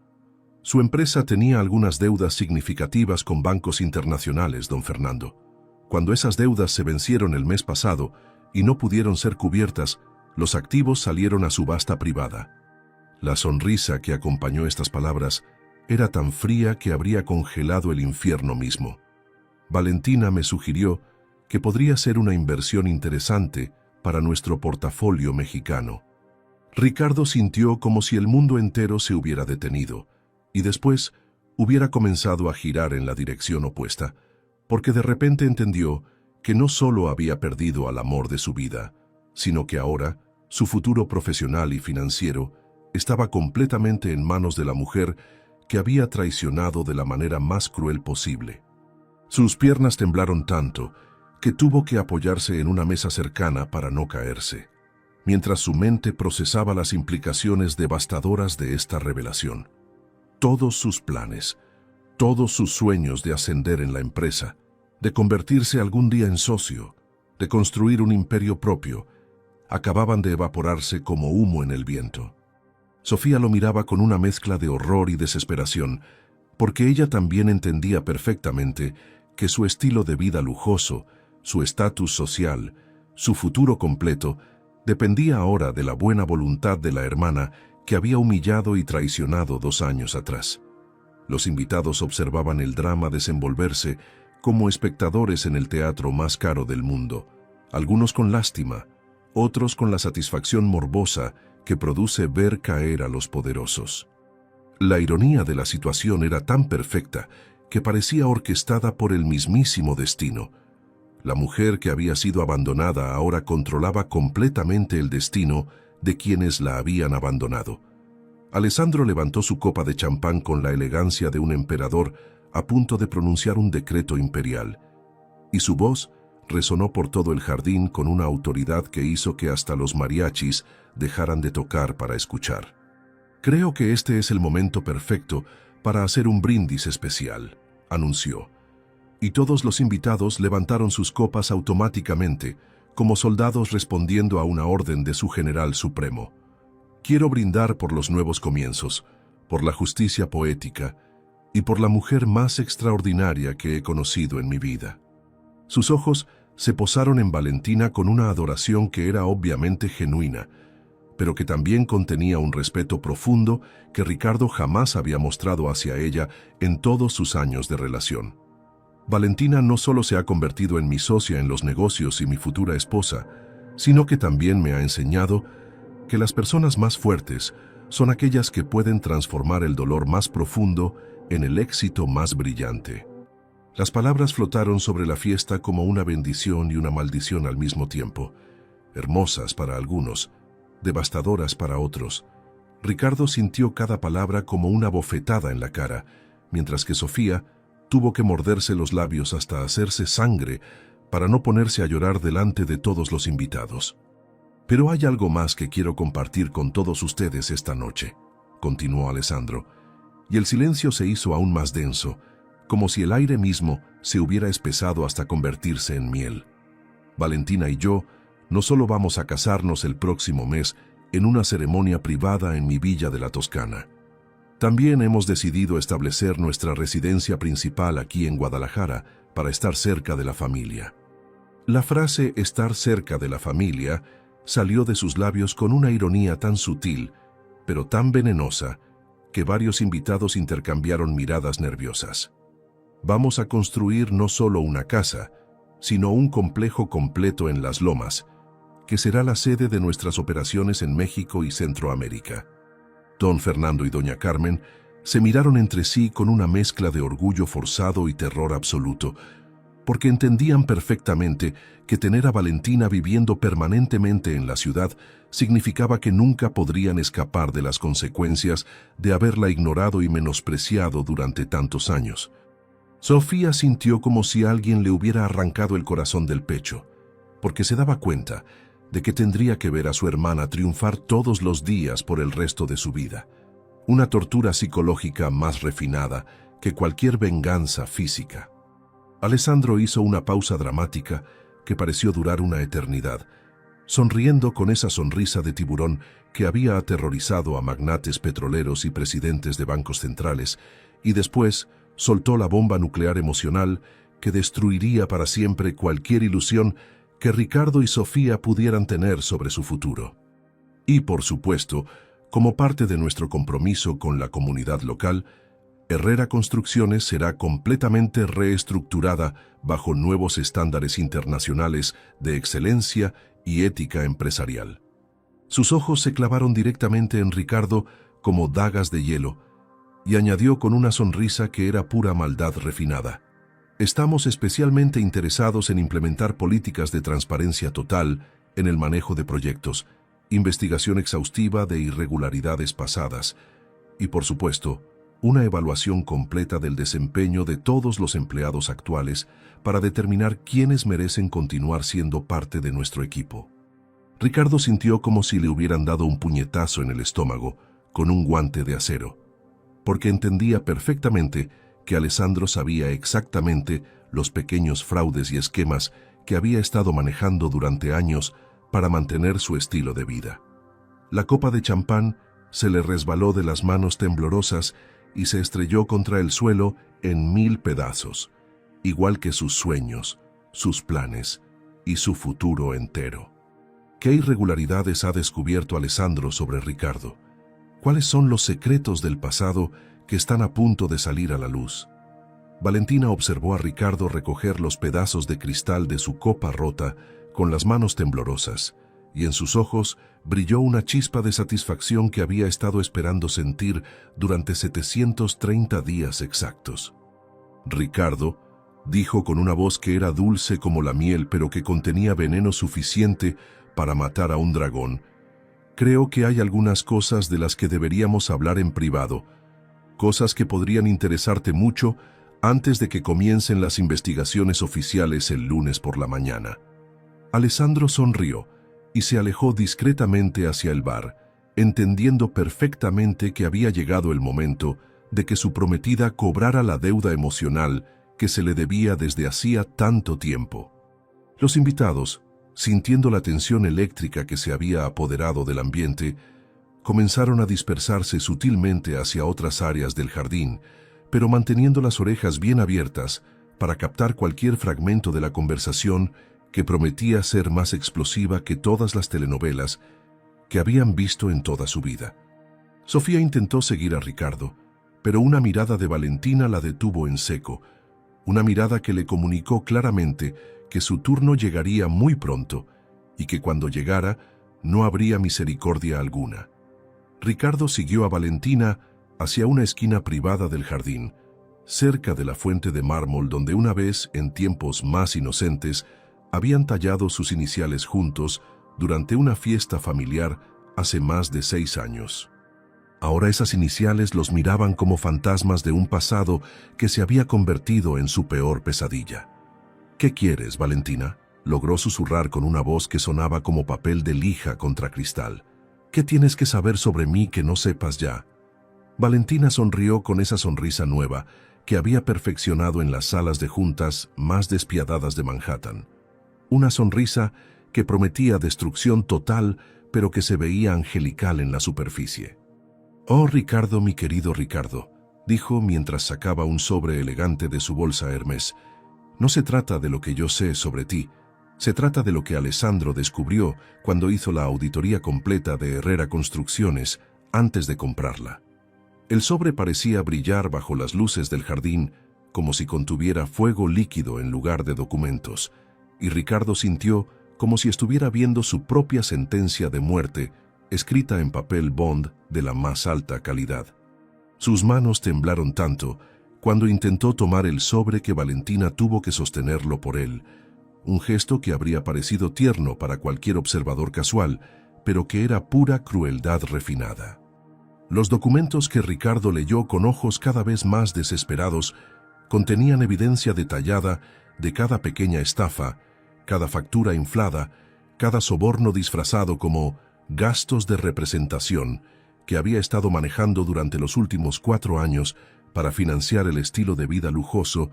Su empresa tenía algunas deudas significativas con bancos internacionales, don Fernando. Cuando esas deudas se vencieron el mes pasado y no pudieron ser cubiertas, los activos salieron a subasta privada. La sonrisa que acompañó estas palabras era tan fría que habría congelado el infierno mismo. Valentina me sugirió que podría ser una inversión interesante para nuestro portafolio mexicano. Ricardo sintió como si el mundo entero se hubiera detenido y después hubiera comenzado a girar en la dirección opuesta, porque de repente entendió que no solo había perdido al amor de su vida, sino que ahora su futuro profesional y financiero estaba completamente en manos de la mujer que había traicionado de la manera más cruel posible. Sus piernas temblaron tanto que tuvo que apoyarse en una mesa cercana para no caerse, mientras su mente procesaba las implicaciones devastadoras de esta revelación. Todos sus planes, todos sus sueños de ascender en la empresa, de convertirse algún día en socio, de construir un imperio propio, acababan de evaporarse como humo en el viento. Sofía lo miraba con una mezcla de horror y desesperación, porque ella también entendía perfectamente que su estilo de vida lujoso, su estatus social, su futuro completo, dependía ahora de la buena voluntad de la hermana que había humillado y traicionado 2 años atrás. Los invitados observaban el drama desenvolverse como espectadores en el teatro más caro del mundo, algunos con lástima, otros con la satisfacción morbosa que produce ver caer a los poderosos. La ironía de la situación era tan perfecta que parecía orquestada por el mismísimo destino. La mujer que había sido abandonada ahora controlaba completamente el destino de quienes la habían abandonado. Alessandro levantó su copa de champán con la elegancia de un emperador a punto de pronunciar un decreto imperial, y su voz resonó por todo el jardín con una autoridad que hizo que hasta los mariachis dejaran de tocar para escuchar. «Creo que este es el momento perfecto para hacer un brindis especial», anunció. Y todos los invitados levantaron sus copas automáticamente, como soldados respondiendo a una orden de su general supremo. «Quiero brindar por los nuevos comienzos, por la justicia poética y por la mujer más extraordinaria que he conocido en mi vida». Sus ojos se posaron en Valentina con una adoración que era obviamente genuina, pero que también contenía un respeto profundo que Ricardo jamás había mostrado hacia ella en todos sus años de relación. «Valentina no solo se ha convertido en mi socia en los negocios y mi futura esposa, sino que también me ha enseñado que las personas más fuertes son aquellas que pueden transformar el dolor más profundo en el éxito más brillante». Las palabras flotaron sobre la fiesta como una bendición y una maldición al mismo tiempo, hermosas para algunos, devastadoras para otros. Ricardo sintió cada palabra como una bofetada en la cara, mientras que Sofía tuvo que morderse los labios hasta hacerse sangre para no ponerse a llorar delante de todos los invitados. «Pero hay algo más que quiero compartir con todos ustedes esta noche», continuó Alessandro, y el silencio se hizo aún más denso, como si el aire mismo se hubiera espesado hasta convertirse en miel. «Valentina y yo no solo vamos a casarnos el próximo mes en una ceremonia privada en mi villa de la Toscana. También hemos decidido establecer nuestra residencia principal aquí en Guadalajara para estar cerca de la familia». La frase «estar cerca de la familia» salió de sus labios con una ironía tan sutil, pero tan venenosa, que varios invitados intercambiaron miradas nerviosas. «Vamos a construir no solo una casa, sino un complejo completo en Las Lomas, que será la sede de nuestras operaciones en México y Centroamérica». Don Fernando y doña Carmen se miraron entre sí con una mezcla de orgullo forzado y terror absoluto, porque entendían perfectamente que tener a Valentina viviendo permanentemente en la ciudad significaba que nunca podrían escapar de las consecuencias de haberla ignorado y menospreciado durante tantos años. Sofía sintió como si alguien le hubiera arrancado el corazón del pecho, porque se daba cuenta de que tendría que ver a su hermana triunfar todos los días por el resto de su vida. Una tortura psicológica más refinada que cualquier venganza física. Alessandro hizo una pausa dramática que pareció durar una eternidad, sonriendo con esa sonrisa de tiburón que había aterrorizado a magnates petroleros y presidentes de bancos centrales, y después soltó la bomba nuclear emocional que destruiría para siempre cualquier ilusión que Ricardo y Sofía pudieran tener sobre su futuro. Y, por supuesto, como parte de nuestro compromiso con la comunidad local, Herrera Construcciones será completamente reestructurada bajo nuevos estándares internacionales de excelencia y ética empresarial. Sus ojos se clavaron directamente en Ricardo como dagas de hielo, y añadió con una sonrisa que era pura maldad refinada: «Estamos especialmente interesados en implementar políticas de transparencia total en el manejo de proyectos, investigación exhaustiva de irregularidades pasadas y, por supuesto, una evaluación completa del desempeño de todos los empleados actuales para determinar quiénes merecen continuar siendo parte de nuestro equipo». Ricardo sintió como si le hubieran dado un puñetazo en el estómago con un guante de acero, porque entendía perfectamente que Alessandro sabía exactamente los pequeños fraudes y esquemas que había estado manejando durante años para mantener su estilo de vida. La copa de champán se le resbaló de las manos temblorosas y se estrelló contra el suelo en 1000 pedazos, igual que sus sueños, sus planes y su futuro entero. ¿Qué irregularidades ha descubierto Alessandro sobre Ricardo? ¿Cuáles son los secretos del pasado que están a punto de salir a la luz? Valentina observó a Ricardo recoger los pedazos de cristal de su copa rota con las manos temblorosas, y en sus ojos brilló una chispa de satisfacción que había estado esperando sentir durante 730 días exactos. Ricardo, dijo con una voz que era dulce como la miel pero que contenía veneno suficiente para matar a un dragón, creo que hay algunas cosas de las que deberíamos hablar en privado, cosas que podrían interesarte mucho antes de que comiencen las investigaciones oficiales el lunes por la mañana. Alessandro sonrió y se alejó discretamente hacia el bar, entendiendo perfectamente que había llegado el momento de que su prometida cobrara la deuda emocional que se le debía desde hacía tanto tiempo. Los invitados, sintiendo la tensión eléctrica que se había apoderado del ambiente, comenzaron a dispersarse sutilmente hacia otras áreas del jardín, pero manteniendo las orejas bien abiertas para captar cualquier fragmento de la conversación que prometía ser más explosiva que todas las telenovelas que habían visto en toda su vida. Sofía intentó seguir a Ricardo, pero una mirada de Valentina la detuvo en seco, una mirada que le comunicó claramente que su turno llegaría muy pronto y que cuando llegara no habría misericordia alguna. Ricardo siguió a Valentina hacia una esquina privada del jardín, cerca de la fuente de mármol donde una vez, en tiempos más inocentes, habían tallado sus iniciales juntos durante una fiesta familiar hace más de 6 años. Ahora esas iniciales los miraban como fantasmas de un pasado que se había convertido en su peor pesadilla. «¿Qué quieres, Valentina?», logró susurrar con una voz que sonaba como papel de lija contra cristal. «¿Qué tienes que saber sobre mí que no sepas ya?». Valentina sonrió con esa sonrisa nueva que había perfeccionado en las salas de juntas más despiadadas de Manhattan. Una sonrisa que prometía destrucción total, pero que se veía angelical en la superficie. «Oh, Ricardo, mi querido Ricardo», dijo mientras sacaba un sobre elegante de su bolsa Hermes. «No se trata de lo que yo sé sobre ti, se trata de lo que Alessandro descubrió cuando hizo la auditoría completa de Herrera Construcciones antes de comprarla». El sobre parecía brillar bajo las luces del jardín como si contuviera fuego líquido en lugar de documentos, y Ricardo sintió como si estuviera viendo su propia sentencia de muerte escrita en papel bond de la más alta calidad. Sus manos temblaron tanto cuando intentó tomar el sobre que Valentina tuvo que sostenerlo por él, un gesto que habría parecido tierno para cualquier observador casual, pero que era pura crueldad refinada. Los documentos que Ricardo leyó con ojos cada vez más desesperados contenían evidencia detallada de cada pequeña estafa, cada factura inflada, cada soborno disfrazado como gastos de representación que había estado manejando durante los últimos 4 años para financiar el estilo de vida lujoso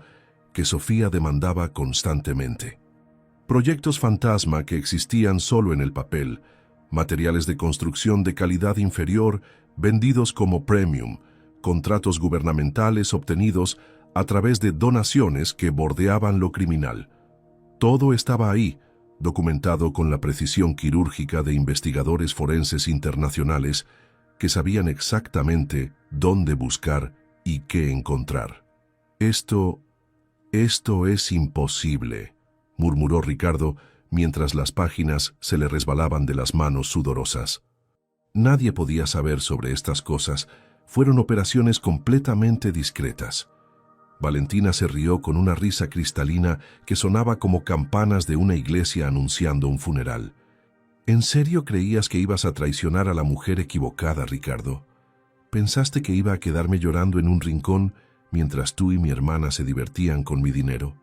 que Sofía demandaba constantemente. Proyectos fantasma que existían solo en el papel, materiales de construcción de calidad inferior vendidos como premium, contratos gubernamentales obtenidos a través de donaciones que bordeaban lo criminal. Todo estaba ahí, documentado con la precisión quirúrgica de investigadores forenses internacionales que sabían exactamente dónde buscar y qué encontrar. Esto es imposible», murmuró Ricardo mientras las páginas se le resbalaban de las manos sudorosas. Nadie podía saber sobre estas cosas, fueron operaciones completamente discretas. Valentina se rió con una risa cristalina que sonaba como campanas de una iglesia anunciando un funeral. «¿En serio creías que ibas a traicionar a la mujer equivocada, Ricardo? ¿Pensaste que iba a quedarme llorando en un rincón mientras tú y mi hermana se divertían con mi dinero?»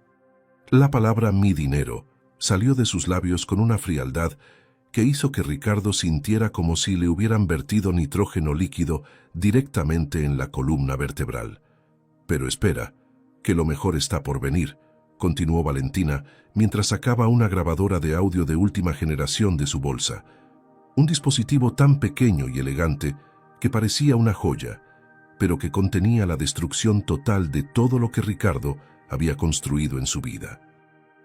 La palabra «mi dinero» salió de sus labios con una frialdad que hizo que Ricardo sintiera como si le hubieran vertido nitrógeno líquido directamente en la columna vertebral. «Pero espera, que lo mejor está por venir», continuó Valentina, mientras sacaba una grabadora de audio de última generación de su bolsa. Un dispositivo tan pequeño y elegante que parecía una joya, pero que contenía la destrucción total de todo lo que Ricardo había construido en su vida.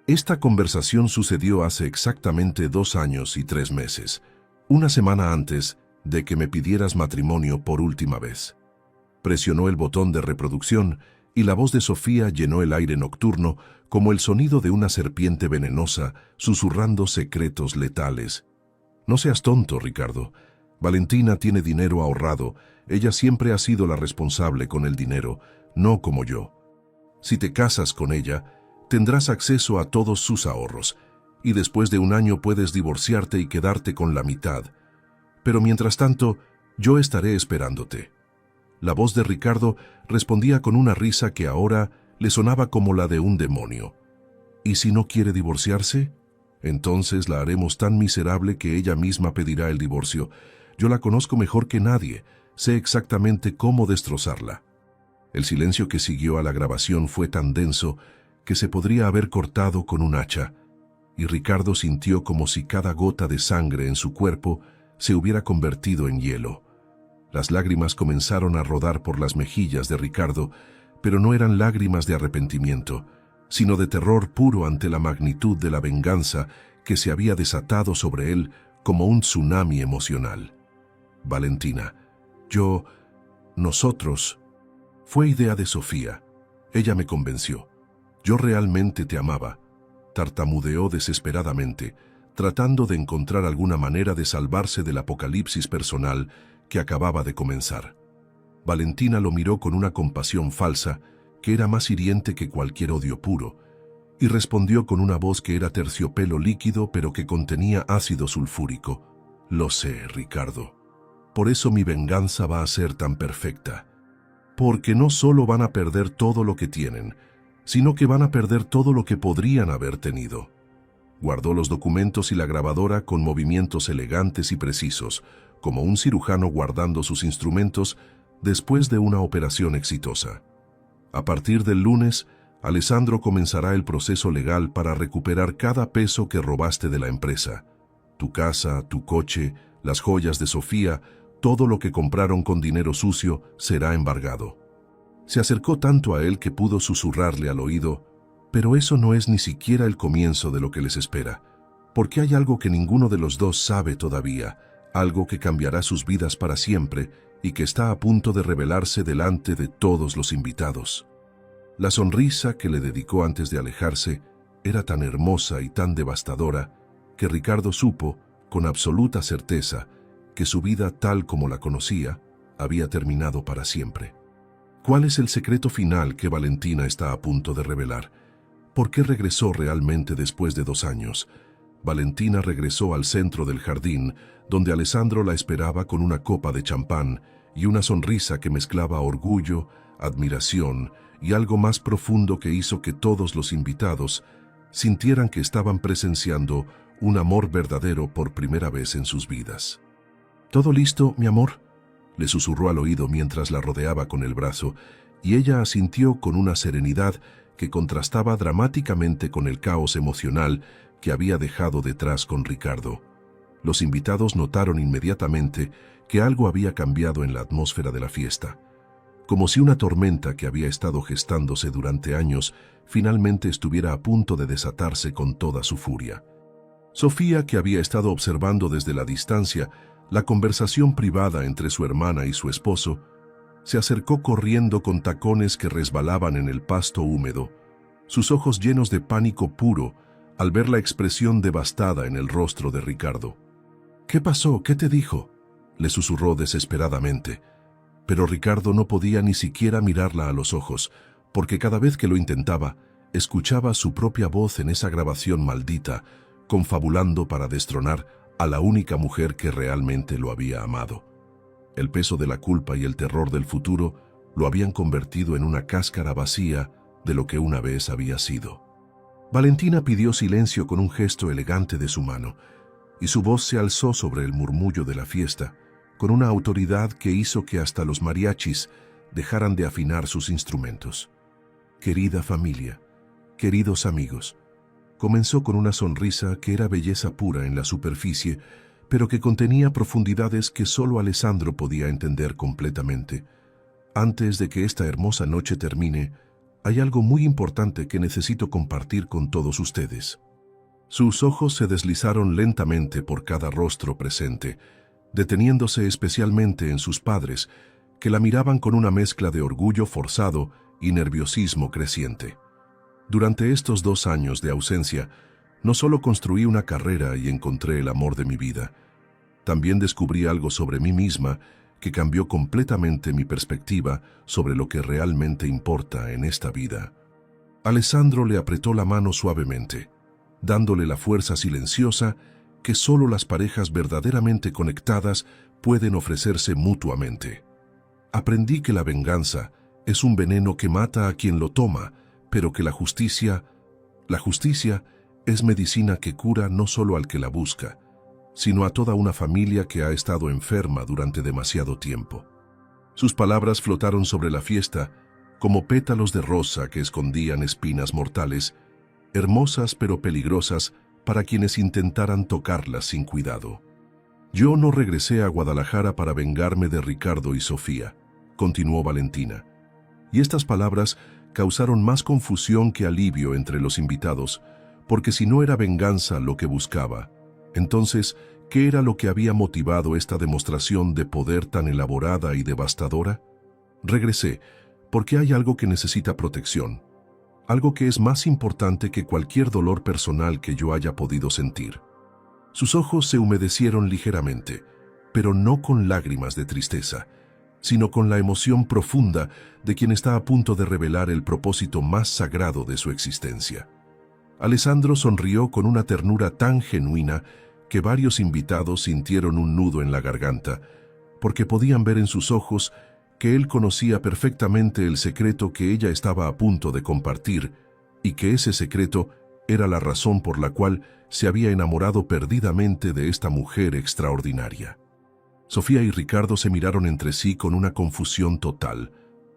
Esta conversación sucedió hace exactamente 2 años y 3 meses, una semana antes de que me pidieras matrimonio por última vez. Presionó el botón de reproducción y la voz de Sofía llenó el aire nocturno como el sonido de una serpiente venenosa susurrando secretos letales. No seas tonto, Ricardo. Valentina tiene dinero ahorrado. Ella siempre ha sido la responsable con el dinero, no como yo. Si te casas con ella, tendrás acceso a todos sus ahorros, y después de 1 año puedes divorciarte y quedarte con la mitad. Pero mientras tanto, yo estaré esperándote. La voz de Ricardo respondía con una risa que ahora le sonaba como la de un demonio. ¿Y si no quiere divorciarse? Entonces la haremos tan miserable que ella misma pedirá el divorcio. Yo la conozco mejor que nadie, sé exactamente cómo destrozarla. El silencio que siguió a la grabación fue tan denso que se podría haber cortado con un hacha, y Ricardo sintió como si cada gota de sangre en su cuerpo se hubiera convertido en hielo. Las lágrimas comenzaron a rodar por las mejillas de Ricardo, pero no eran lágrimas de arrepentimiento, sino de terror puro ante la magnitud de la venganza que se había desatado sobre él como un tsunami emocional. Valentina, nosotros... Fue idea de Sofía. Ella me convenció. Yo realmente te amaba. Tartamudeó desesperadamente, tratando de encontrar alguna manera de salvarse del apocalipsis personal que acababa de comenzar. Valentina lo miró con una compasión falsa que era más hiriente que cualquier odio puro, y respondió con una voz que era terciopelo líquido pero que contenía ácido sulfúrico. Lo sé, Ricardo. Por eso mi venganza va a ser tan perfecta. Porque no solo van a perder todo lo que tienen, sino que van a perder todo lo que podrían haber tenido. Guardó los documentos y la grabadora con movimientos elegantes y precisos, como un cirujano guardando sus instrumentos después de una operación exitosa. A partir del lunes, Alessandro comenzará el proceso legal para recuperar cada peso que robaste de la empresa. Tu casa, tu coche, las joyas de Sofía, todo lo que compraron con dinero sucio será embargado. Se acercó tanto a él que pudo susurrarle al oído, pero eso no es ni siquiera el comienzo de lo que les espera, porque hay algo que ninguno de los dos sabe todavía, algo que cambiará sus vidas para siempre y que está a punto de revelarse delante de todos los invitados. La sonrisa que le dedicó antes de alejarse era tan hermosa y tan devastadora que Ricardo supo, con absoluta certeza, que su vida tal como la conocía había terminado para siempre. ¿Cuál es el secreto final que Valentina está a punto de revelar? ¿Por qué regresó realmente después de 2 años? Valentina regresó al centro del jardín, donde Alessandro la esperaba con una copa de champán y una sonrisa que mezclaba orgullo, admiración y algo más profundo que hizo que todos los invitados sintieran que estaban presenciando un amor verdadero por primera vez en sus vidas. «¿Todo listo, mi amor?», le susurró al oído mientras la rodeaba con el brazo, y ella asintió con una serenidad que contrastaba dramáticamente con el caos emocional que había dejado detrás con Ricardo. Los invitados notaron inmediatamente que algo había cambiado en la atmósfera de la fiesta, como si una tormenta que había estado gestándose durante años finalmente estuviera a punto de desatarse con toda su furia. Sofía, que había estado observando desde la distancia la conversación privada entre su hermana y su esposo, se acercó corriendo con tacones que resbalaban en el pasto húmedo, sus ojos llenos de pánico puro al ver la expresión devastada en el rostro de Ricardo. «¿Qué pasó? ¿Qué te dijo?», le susurró desesperadamente. Pero Ricardo no podía ni siquiera mirarla a los ojos, porque cada vez que lo intentaba, escuchaba su propia voz en esa grabación maldita, confabulando para destronar a la única mujer que realmente lo había amado. El peso de la culpa y el terror del futuro lo habían convertido en una cáscara vacía de lo que una vez había sido. Valentina pidió silencio con un gesto elegante de su mano, y su voz se alzó sobre el murmullo de la fiesta, con una autoridad que hizo que hasta los mariachis dejaran de afinar sus instrumentos. «Querida familia, Queridos amigos, comenzó con una sonrisa que era belleza pura en la superficie, pero que contenía profundidades que solo Alessandro podía entender completamente. Antes de que esta hermosa noche termine, hay algo muy importante que necesito compartir con todos ustedes. Sus ojos se deslizaron lentamente por cada rostro presente, deteniéndose especialmente en sus padres, que la miraban con una mezcla de orgullo forzado y nerviosismo creciente. Durante estos 2 años de ausencia, no solo construí una carrera y encontré el amor de mi vida, también descubrí algo sobre mí misma que cambió completamente mi perspectiva sobre lo que realmente importa en esta vida. Alessandro le apretó la mano suavemente, dándole la fuerza silenciosa que solo las parejas verdaderamente conectadas pueden ofrecerse mutuamente. Aprendí que la venganza es un veneno que mata a quien lo toma, pero que la justicia es medicina que cura no solo al que la busca, sino a toda una familia que ha estado enferma durante demasiado tiempo. Sus palabras flotaron sobre la fiesta como pétalos de rosa que escondían espinas mortales, hermosas pero peligrosas para quienes intentaran tocarlas sin cuidado. Yo no regresé a Guadalajara para vengarme de Ricardo y Sofía, continuó Valentina, y estas palabras causaron más confusión que alivio entre los invitados, porque si no era venganza lo que buscaba, entonces, ¿qué era lo que había motivado esta demostración de poder tan elaborada y devastadora? Regresé, porque hay algo que necesita protección, algo que es más importante que cualquier dolor personal que yo haya podido sentir. Sus ojos se humedecieron ligeramente, pero no con lágrimas de tristeza, sino con la emoción profunda de quien está a punto de revelar el propósito más sagrado de su existencia. Alessandro sonrió con una ternura tan genuina que varios invitados sintieron un nudo en la garganta, porque podían ver en sus ojos que él conocía perfectamente el secreto que ella estaba a punto de compartir, y que ese secreto era la razón por la cual se había enamorado perdidamente de esta mujer extraordinaria. Sofía y Ricardo se miraron entre sí con una confusión total,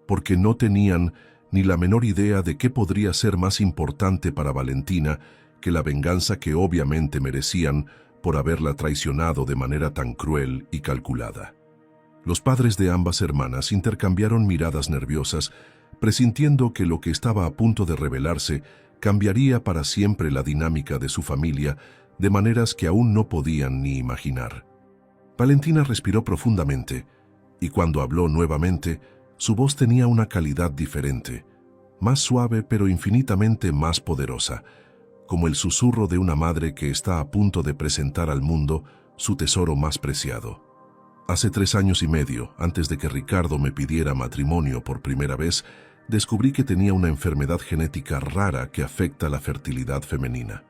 porque no tenían ni la menor idea de qué podría ser más importante para Valentina que la venganza que obviamente merecían por haberla traicionado de manera tan cruel y calculada. Los padres de ambas hermanas intercambiaron miradas nerviosas, presintiendo que lo que estaba a punto de revelarse cambiaría para siempre la dinámica de su familia de maneras que aún no podían ni imaginar. Valentina respiró profundamente, y cuando habló nuevamente, su voz tenía una calidad diferente, más suave pero infinitamente más poderosa, como el susurro de una madre que está a punto de presentar al mundo su tesoro más preciado. Hace 3 años y medio, antes de que Ricardo me pidiera matrimonio por primera vez, descubrí que tenía una enfermedad genética rara que afecta la fertilidad femenina.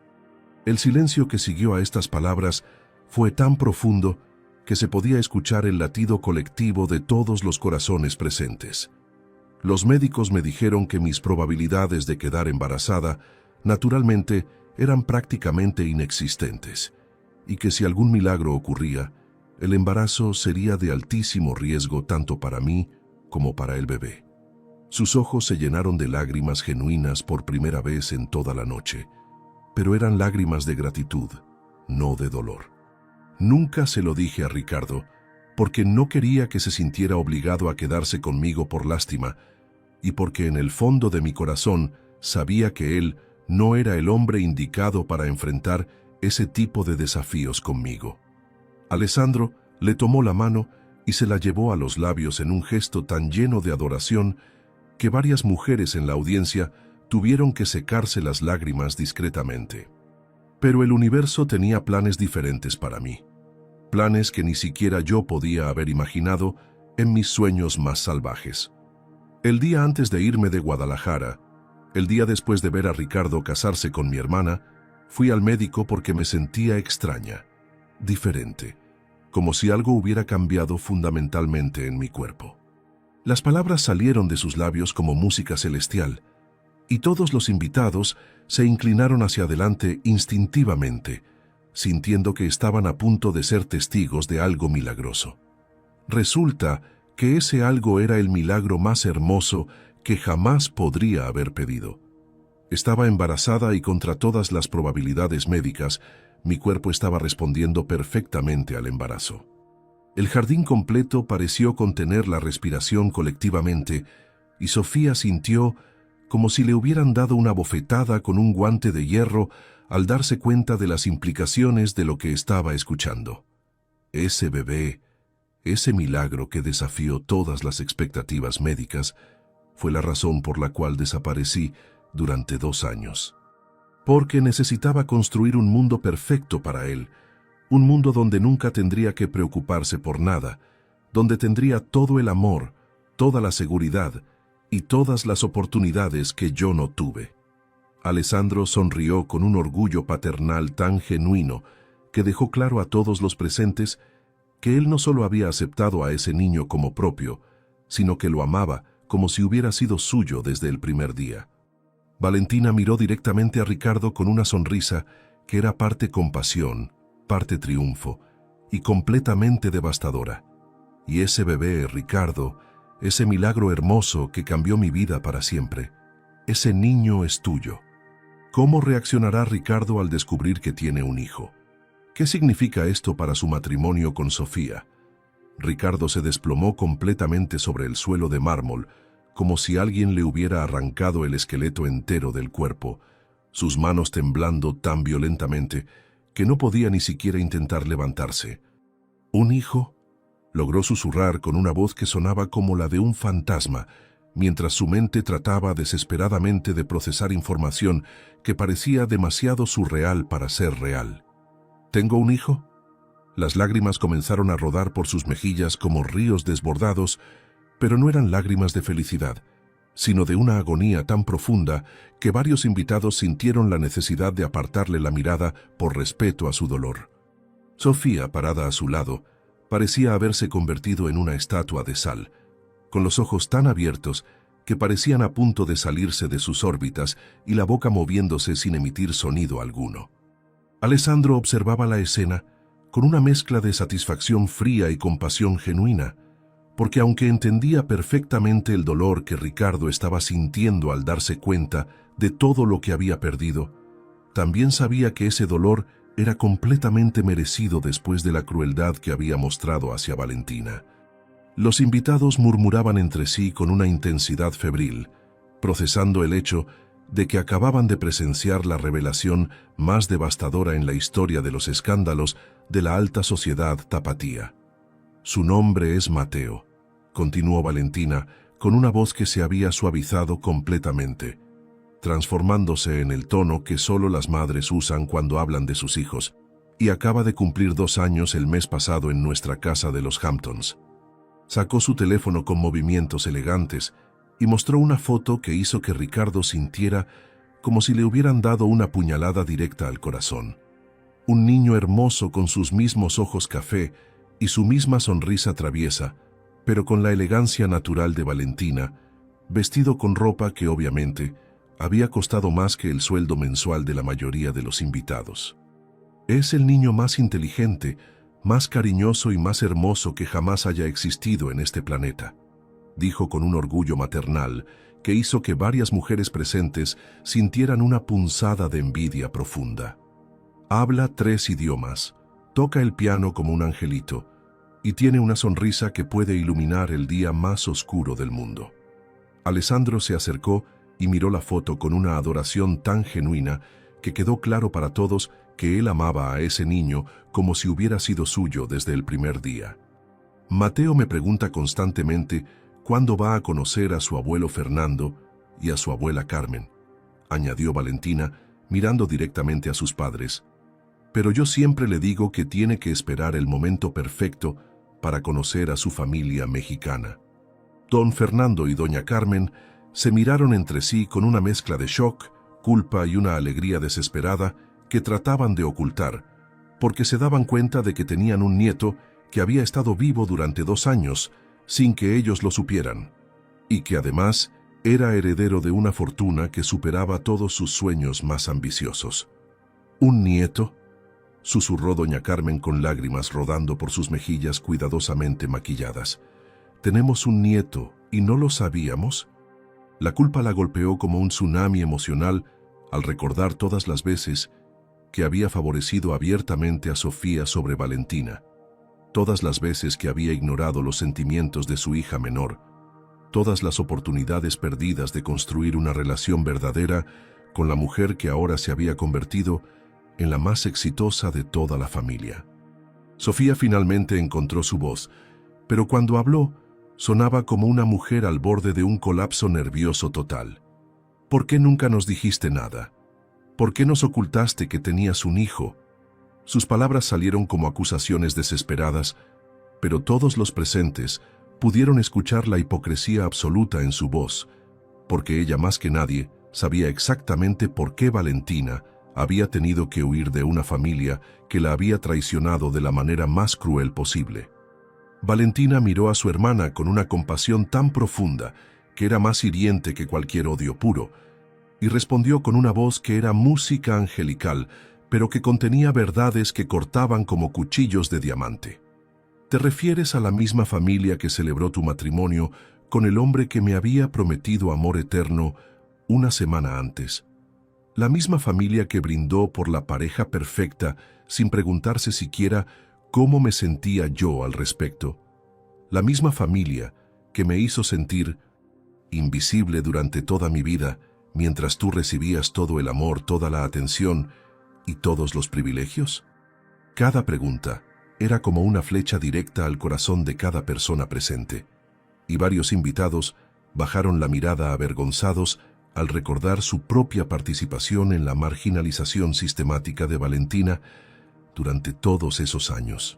El silencio que siguió a estas palabras fue tan profundo que se podía escuchar el latido colectivo de todos los corazones presentes. Los médicos me dijeron que mis probabilidades de quedar embarazada, naturalmente, eran prácticamente inexistentes, y que si algún milagro ocurría, el embarazo sería de altísimo riesgo tanto para mí como para el bebé. Sus ojos se llenaron de lágrimas genuinas por primera vez en toda la noche, pero eran lágrimas de gratitud, no de dolor. Nunca se lo dije a Ricardo, porque no quería que se sintiera obligado a quedarse conmigo por lástima, y porque en el fondo de mi corazón sabía que él no era el hombre indicado para enfrentar ese tipo de desafíos conmigo. Alessandro le tomó la mano y se la llevó a los labios en un gesto tan lleno de adoración que varias mujeres en la audiencia tuvieron que secarse las lágrimas discretamente. Pero el universo tenía planes diferentes para mí, planes que ni siquiera yo podía haber imaginado en mis sueños más salvajes. El día antes de irme de Guadalajara, el día después de ver a Ricardo casarse con mi hermana, fui al médico porque me sentía extraña, diferente, como si algo hubiera cambiado fundamentalmente en mi cuerpo. Las palabras salieron de sus labios como música celestial, y todos los invitados se inclinaron hacia adelante instintivamente, sintiendo que estaban a punto de ser testigos de algo milagroso. Resulta que ese algo era el milagro más hermoso que jamás podría haber pedido. Estaba embarazada y contra todas las probabilidades médicas, mi cuerpo estaba respondiendo perfectamente al embarazo. El jardín completo pareció contener la respiración colectivamente y Sofía sintió como si le hubieran dado una bofetada con un guante de hierro al darse cuenta de las implicaciones de lo que estaba escuchando. Ese bebé, ese milagro que desafió todas las expectativas médicas, fue la razón por la cual desaparecí durante 2 años. Porque necesitaba construir un mundo perfecto para él, un mundo donde nunca tendría que preocuparse por nada, donde tendría todo el amor, toda la seguridad y todas las oportunidades que yo no tuve. Alessandro sonrió con un orgullo paternal tan genuino que dejó claro a todos los presentes que él no solo había aceptado a ese niño como propio, sino que lo amaba como si hubiera sido suyo desde el primer día. Valentina miró directamente a Ricardo con una sonrisa que era parte compasión, parte triunfo y completamente devastadora. Y ese bebé, Ricardo, ese milagro hermoso que cambió mi vida para siempre, ese niño es tuyo. ¿Cómo reaccionará Ricardo al descubrir que tiene un hijo? ¿Qué significa esto para su matrimonio con Sofía? Ricardo se desplomó completamente sobre el suelo de mármol, como si alguien le hubiera arrancado el esqueleto entero del cuerpo, sus manos temblando tan violentamente que no podía ni siquiera intentar levantarse. ¿Un hijo? Logró susurrar con una voz que sonaba como la de un fantasma, mientras su mente trataba desesperadamente de procesar información que parecía demasiado surreal para ser real. ¿Tengo un hijo? Las lágrimas comenzaron a rodar por sus mejillas como ríos desbordados, pero no eran lágrimas de felicidad, sino de una agonía tan profunda que varios invitados sintieron la necesidad de apartarle la mirada por respeto a su dolor. Sofía, parada a su lado, parecía haberse convertido en una estatua de sal, con los ojos tan abiertos que parecían a punto de salirse de sus órbitas y la boca moviéndose sin emitir sonido alguno. Alessandro observaba la escena con una mezcla de satisfacción fría y compasión genuina, porque aunque entendía perfectamente el dolor que Ricardo estaba sintiendo al darse cuenta de todo lo que había perdido, también sabía que ese dolor era completamente merecido después de la crueldad que había mostrado hacia Valentina. Los invitados murmuraban entre sí con una intensidad febril, procesando el hecho de que acababan de presenciar la revelación más devastadora en la historia de los escándalos de la alta sociedad tapatía. Su nombre es Mateo, continuó Valentina con una voz que se había suavizado completamente, transformándose en el tono que solo las madres usan cuando hablan de sus hijos, y acaba de cumplir 2 años el mes pasado en nuestra casa de los Hamptons. Sacó su teléfono con movimientos elegantes y mostró una foto que hizo que Ricardo sintiera como si le hubieran dado una puñalada directa al corazón. Un niño hermoso con sus mismos ojos café y su misma sonrisa traviesa, pero con la elegancia natural de Valentina, vestido con ropa que obviamente había costado más que el sueldo mensual de la mayoría de los invitados. Es el niño más inteligente, más cariñoso y más hermoso que jamás haya existido en este planeta, dijo con un orgullo maternal que hizo que varias mujeres presentes sintieran una punzada de envidia profunda. Habla 3 idiomas, toca el piano como un angelito y tiene una sonrisa que puede iluminar el día más oscuro del mundo. Alessandro se acercó y miró la foto con una adoración tan genuina que quedó claro para todos que él amaba a ese niño como si hubiera sido suyo desde el primer día. Mateo me pregunta constantemente cuándo va a conocer a su abuelo Fernando y a su abuela Carmen, añadió Valentina, mirando directamente a sus padres. Pero yo siempre le digo que tiene que esperar el momento perfecto para conocer a su familia mexicana. Don Fernando y doña Carmen se miraron entre sí con una mezcla de shock, culpa y una alegría desesperada que trataban de ocultar, porque se daban cuenta de que tenían un nieto que había estado vivo durante 2 años sin que ellos lo supieran, y que además era heredero de una fortuna que superaba todos sus sueños más ambiciosos. ¿Un nieto?, susurró doña Carmen con lágrimas rodando por sus mejillas cuidadosamente maquilladas. ¿Tenemos un nieto y no lo sabíamos? La culpa la golpeó como un tsunami emocional al recordar todas las veces que había favorecido abiertamente a Sofía sobre Valentina, todas las veces que había ignorado los sentimientos de su hija menor, todas las oportunidades perdidas de construir una relación verdadera con la mujer que ahora se había convertido en la más exitosa de toda la familia. Sofía finalmente encontró su voz, pero cuando habló, sonaba como una mujer al borde de un colapso nervioso total. ¿Por qué nunca nos dijiste nada? ¿Por qué nos ocultaste que tenías un hijo? Sus palabras salieron como acusaciones desesperadas, pero todos los presentes pudieron escuchar la hipocresía absoluta en su voz, porque ella más que nadie sabía exactamente por qué Valentina había tenido que huir de una familia que la había traicionado de la manera más cruel posible. Valentina miró a su hermana con una compasión tan profunda que era más hiriente que cualquier odio puro, y respondió con una voz que era música angelical, pero que contenía verdades que cortaban como cuchillos de diamante. ¿Te refieres a la misma familia que celebró tu matrimonio con el hombre que me había prometido amor eterno una semana antes? La misma familia que brindó por la pareja perfecta sin preguntarse siquiera cómo me sentía yo al respecto. La misma familia que me hizo sentir invisible durante toda mi vida, mientras tú recibías todo el amor, toda la atención y todos los privilegios. Cada pregunta era como una flecha directa al corazón de cada persona presente, y varios invitados bajaron la mirada avergonzados al recordar su propia participación en la marginalización sistemática de Valentina durante todos esos años.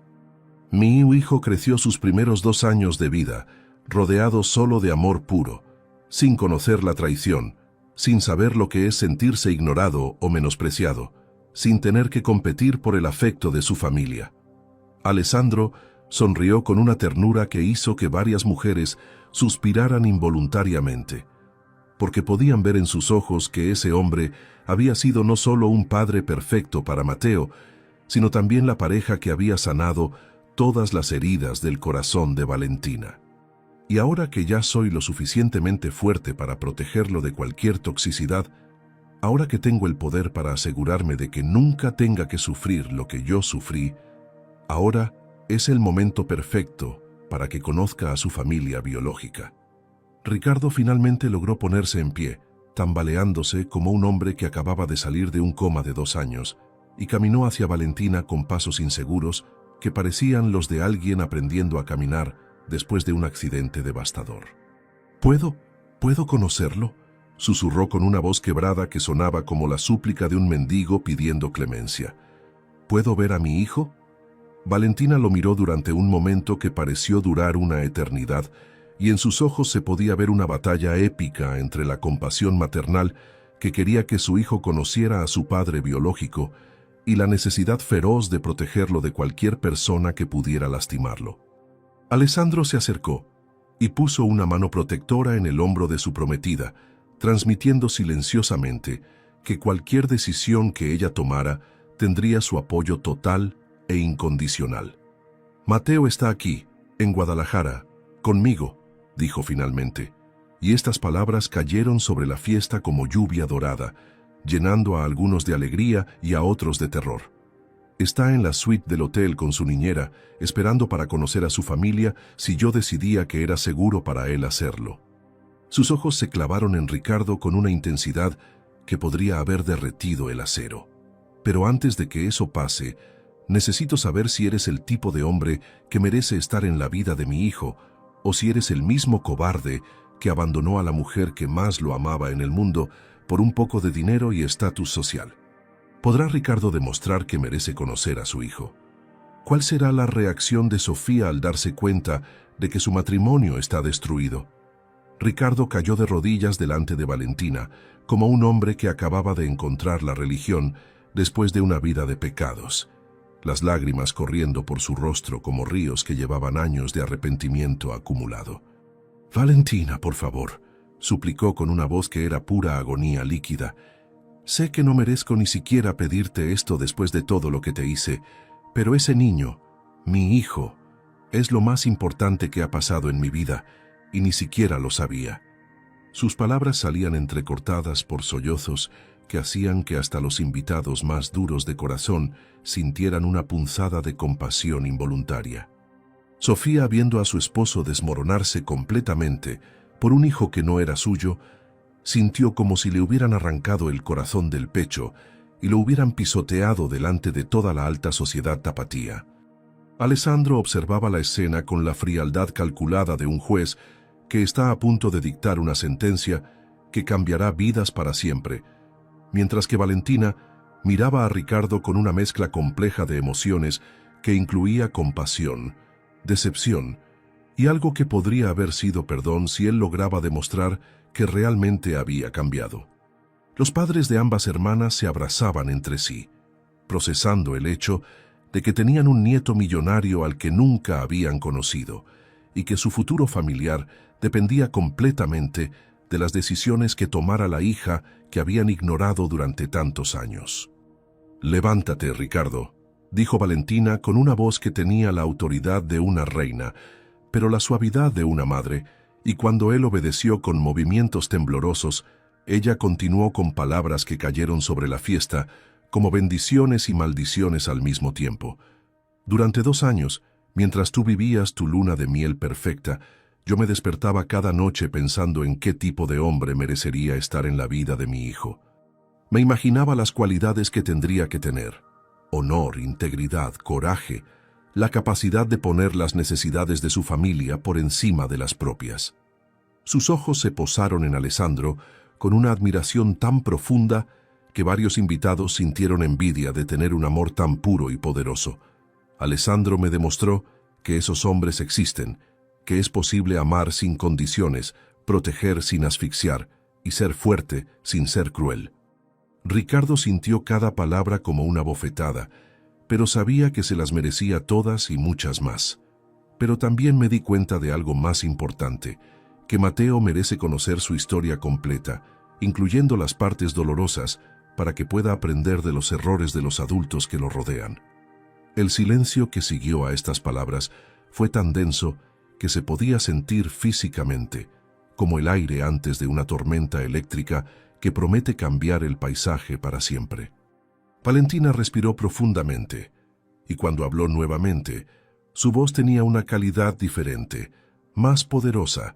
Mi hijo creció sus primeros 2 años de vida, rodeado solo de amor puro, sin conocer la traición, sin saber lo que es sentirse ignorado o menospreciado, sin tener que competir por el afecto de su familia. Alessandro sonrió con una ternura que hizo que varias mujeres suspiraran involuntariamente, porque podían ver en sus ojos que ese hombre había sido no solo un padre perfecto para Mateo, sino también la pareja que había sanado todas las heridas del corazón de Valentina. Y ahora que ya soy lo suficientemente fuerte para protegerlo de cualquier toxicidad, ahora que tengo el poder para asegurarme de que nunca tenga que sufrir lo que yo sufrí, ahora es el momento perfecto para que conozca a su familia biológica. Ricardo finalmente logró ponerse en pie, tambaleándose como un hombre que acababa de salir de un coma de 2 años, y caminó hacia Valentina con pasos inseguros que parecían los de alguien aprendiendo a caminar después de un accidente devastador. ¿Puedo conocerlo?, susurró con una voz quebrada que sonaba como la súplica de un mendigo pidiendo clemencia. ¿Puedo ver a mi hijo? Valentina lo miró durante un momento que pareció durar una eternidad, y en sus ojos se podía ver una batalla épica entre la compasión maternal que quería que su hijo conociera a su padre biológico y la necesidad feroz de protegerlo de cualquier persona que pudiera lastimarlo. Alessandro se acercó y puso una mano protectora en el hombro de su prometida, transmitiendo silenciosamente que cualquier decisión que ella tomara tendría su apoyo total e incondicional. Mateo está aquí, en Guadalajara, conmigo, dijo finalmente, y estas palabras cayeron sobre la fiesta como lluvia dorada, llenando a algunos de alegría y a otros de terror. Está en la suite del hotel con su niñera, esperando para conocer a su familia si yo decidía que era seguro para él hacerlo. Sus ojos se clavaron en Ricardo con una intensidad que podría haber derretido el acero. Pero antes de que eso pase, necesito saber si eres el tipo de hombre que merece estar en la vida de mi hijo, o si eres el mismo cobarde que abandonó a la mujer que más lo amaba en el mundo por un poco de dinero y estatus social. ¿Podrá Ricardo demostrar que merece conocer a su hijo? ¿Cuál será la reacción de Sofía al darse cuenta de que su matrimonio está destruido? Ricardo cayó de rodillas delante de Valentina, como un hombre que acababa de encontrar la religión después de una vida de pecados, las lágrimas corriendo por su rostro como ríos que llevaban años de arrepentimiento acumulado. «Valentina, por favor», suplicó con una voz que era pura agonía líquida. «Sé que no merezco ni siquiera pedirte esto después de todo lo que te hice, pero ese niño, mi hijo, es lo más importante que ha pasado en mi vida, y ni siquiera lo sabía». Sus palabras salían entrecortadas por sollozos que hacían que hasta los invitados más duros de corazón sintieran una punzada de compasión involuntaria. Sofía, viendo a su esposo desmoronarse completamente por un hijo que no era suyo, sintió como si le hubieran arrancado el corazón del pecho y lo hubieran pisoteado delante de toda la alta sociedad tapatía. Alessandro observaba la escena con la frialdad calculada de un juez que está a punto de dictar una sentencia que cambiará vidas para siempre, mientras que Valentina miraba a Ricardo con una mezcla compleja de emociones que incluía compasión, decepción y algo que podría haber sido perdón si él lograba demostrar que realmente había cambiado. Los padres de ambas hermanas se abrazaban entre sí, procesando el hecho de que tenían un nieto millonario al que nunca habían conocido y que su futuro familiar dependía completamente de las decisiones que tomara la hija que habían ignorado durante tantos años. «Levántate, Ricardo», dijo Valentina con una voz que tenía la autoridad de una reina, pero la suavidad de una madre, y cuando él obedeció con movimientos temblorosos, ella continuó con palabras que cayeron sobre la fiesta como bendiciones y maldiciones al mismo tiempo. «Durante 2 años, mientras tú vivías tu luna de miel perfecta, yo me despertaba cada noche pensando en qué tipo de hombre merecería estar en la vida de mi hijo. Me imaginaba las cualidades que tendría que tener: honor, integridad, coraje, la capacidad de poner las necesidades de su familia por encima de las propias». Sus ojos se posaron en Alessandro con una admiración tan profunda que varios invitados sintieron envidia de tener un amor tan puro y poderoso. Alessandro me demostró que esos hombres existen, que es posible amar sin condiciones, proteger sin asfixiar y ser fuerte sin ser cruel. Ricardo sintió cada palabra como una bofetada, pero sabía que se las merecía todas y muchas más. Pero también me di cuenta de algo más importante, que Mateo merece conocer su historia completa, incluyendo las partes dolorosas, para que pueda aprender de los errores de los adultos que lo rodean. El silencio que siguió a estas palabras fue tan denso que se podía sentir físicamente, como el aire antes de una tormenta eléctrica que promete cambiar el paisaje para siempre. Valentina respiró profundamente, y cuando habló nuevamente, su voz tenía una calidad diferente, más poderosa,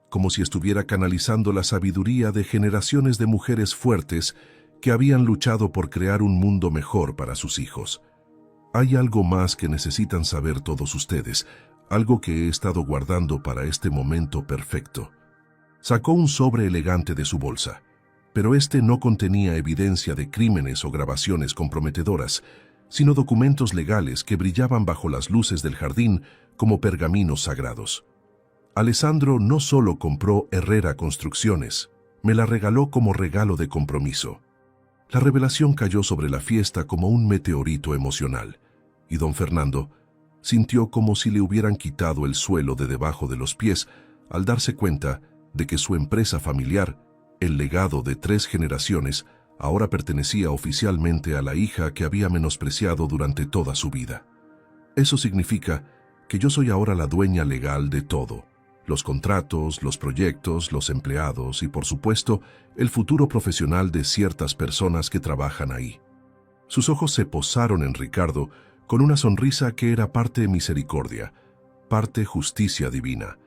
como si estuviera canalizando la sabiduría de generaciones de mujeres fuertes que habían luchado por crear un mundo mejor para sus hijos. «Hay algo más que necesitan saber todos ustedes, algo que he estado guardando para este momento perfecto». Sacó un sobre elegante de su bolsa, pero este no contenía evidencia de crímenes o grabaciones comprometedoras, sino documentos legales que brillaban bajo las luces del jardín como pergaminos sagrados. Alessandro no solo compró Herrera Construcciones, me la regaló como regalo de compromiso. La revelación cayó sobre la fiesta como un meteorito emocional, y don Fernando sintió como si le hubieran quitado el suelo de debajo de los pies al darse cuenta de que su empresa familiar, el legado de 3 generaciones, ahora pertenecía oficialmente a la hija que había menospreciado durante toda su vida. «Eso significa que yo soy ahora la dueña legal de todo. Los contratos, los proyectos, los empleados y, por supuesto, el futuro profesional de ciertas personas que trabajan ahí». Sus ojos se posaron en Ricardo con una sonrisa que era parte misericordia, parte justicia divina,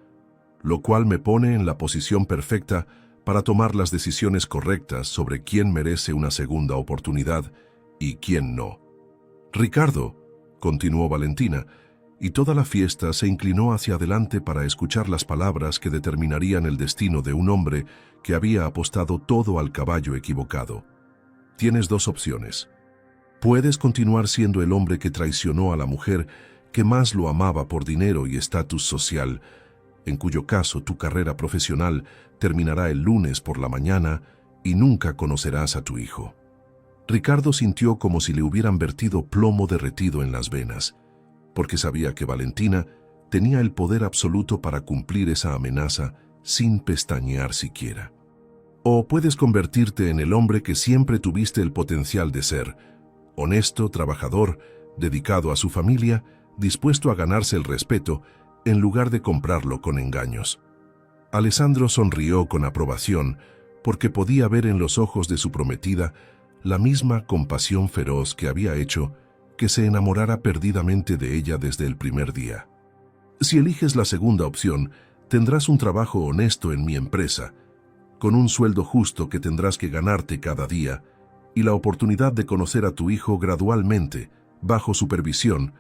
lo cual me pone en la posición perfecta para tomar las decisiones correctas sobre quién merece una segunda oportunidad y quién no. «Ricardo», continuó Valentina, y toda la fiesta se inclinó hacia adelante para escuchar las palabras que determinarían el destino de un hombre que había apostado todo al caballo equivocado. «Tienes 2 opciones. Puedes continuar siendo el hombre que traicionó a la mujer que más lo amaba por dinero y estatus social, en cuyo caso tu carrera profesional terminará el lunes por la mañana y nunca conocerás a tu hijo». Ricardo sintió como si le hubieran vertido plomo derretido en las venas, porque sabía que Valentina tenía el poder absoluto para cumplir esa amenaza sin pestañear siquiera. «O puedes convertirte en el hombre que siempre tuviste el potencial de ser, honesto, trabajador, dedicado a su familia, dispuesto a ganarse el respeto, en lugar de comprarlo con engaños». Alessandro sonrió con aprobación, porque podía ver en los ojos de su prometida la misma compasión feroz que había hecho que se enamorara perdidamente de ella desde el primer día. Si eliges la segunda opción, tendrás un trabajo honesto en mi empresa, con un sueldo justo que tendrás que ganarte cada día, y la oportunidad de conocer a tu hijo gradualmente, bajo supervisión,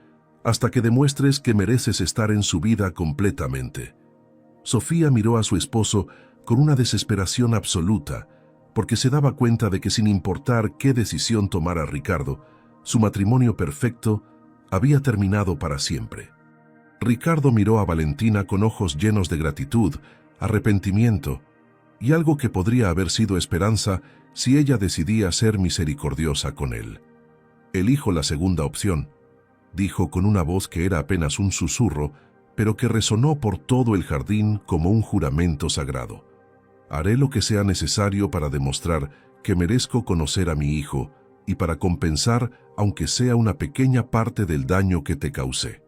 hasta que demuestres que mereces estar en su vida completamente. Sofía miró a su esposo con una desesperación absoluta, porque se daba cuenta de que sin importar qué decisión tomara Ricardo, su matrimonio perfecto había terminado para siempre. Ricardo miró a Valentina con ojos llenos de gratitud, arrepentimiento y algo que podría haber sido esperanza si ella decidía ser misericordiosa con él. «Elijo la segunda opción», dijo con una voz que era apenas un susurro, pero que resonó por todo el jardín como un juramento sagrado. «Haré lo que sea necesario para demostrar que merezco conocer a mi hijo y para compensar, aunque sea una pequeña parte del daño que te causé».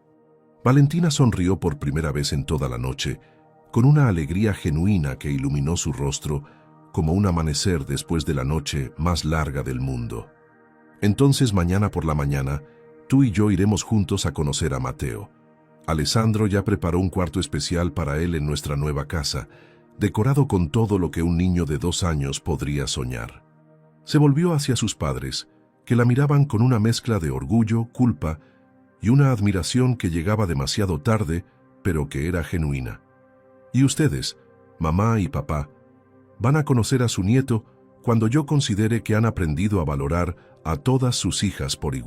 Valentina sonrió por primera vez en toda la noche, con una alegría genuina que iluminó su rostro como un amanecer después de la noche más larga del mundo. «Entonces mañana por la mañana, tú y yo iremos juntos a conocer a Mateo. Alessandro ya preparó un cuarto especial para él en nuestra nueva casa, decorado con todo lo que un niño de 2 años podría soñar». Se volvió hacia sus padres, que la miraban con una mezcla de orgullo, culpa y una admiración que llegaba demasiado tarde, pero que era genuina. «Y ustedes, mamá y papá, van a conocer a su nieto cuando yo considere que han aprendido a valorar a todas sus hijas por igual».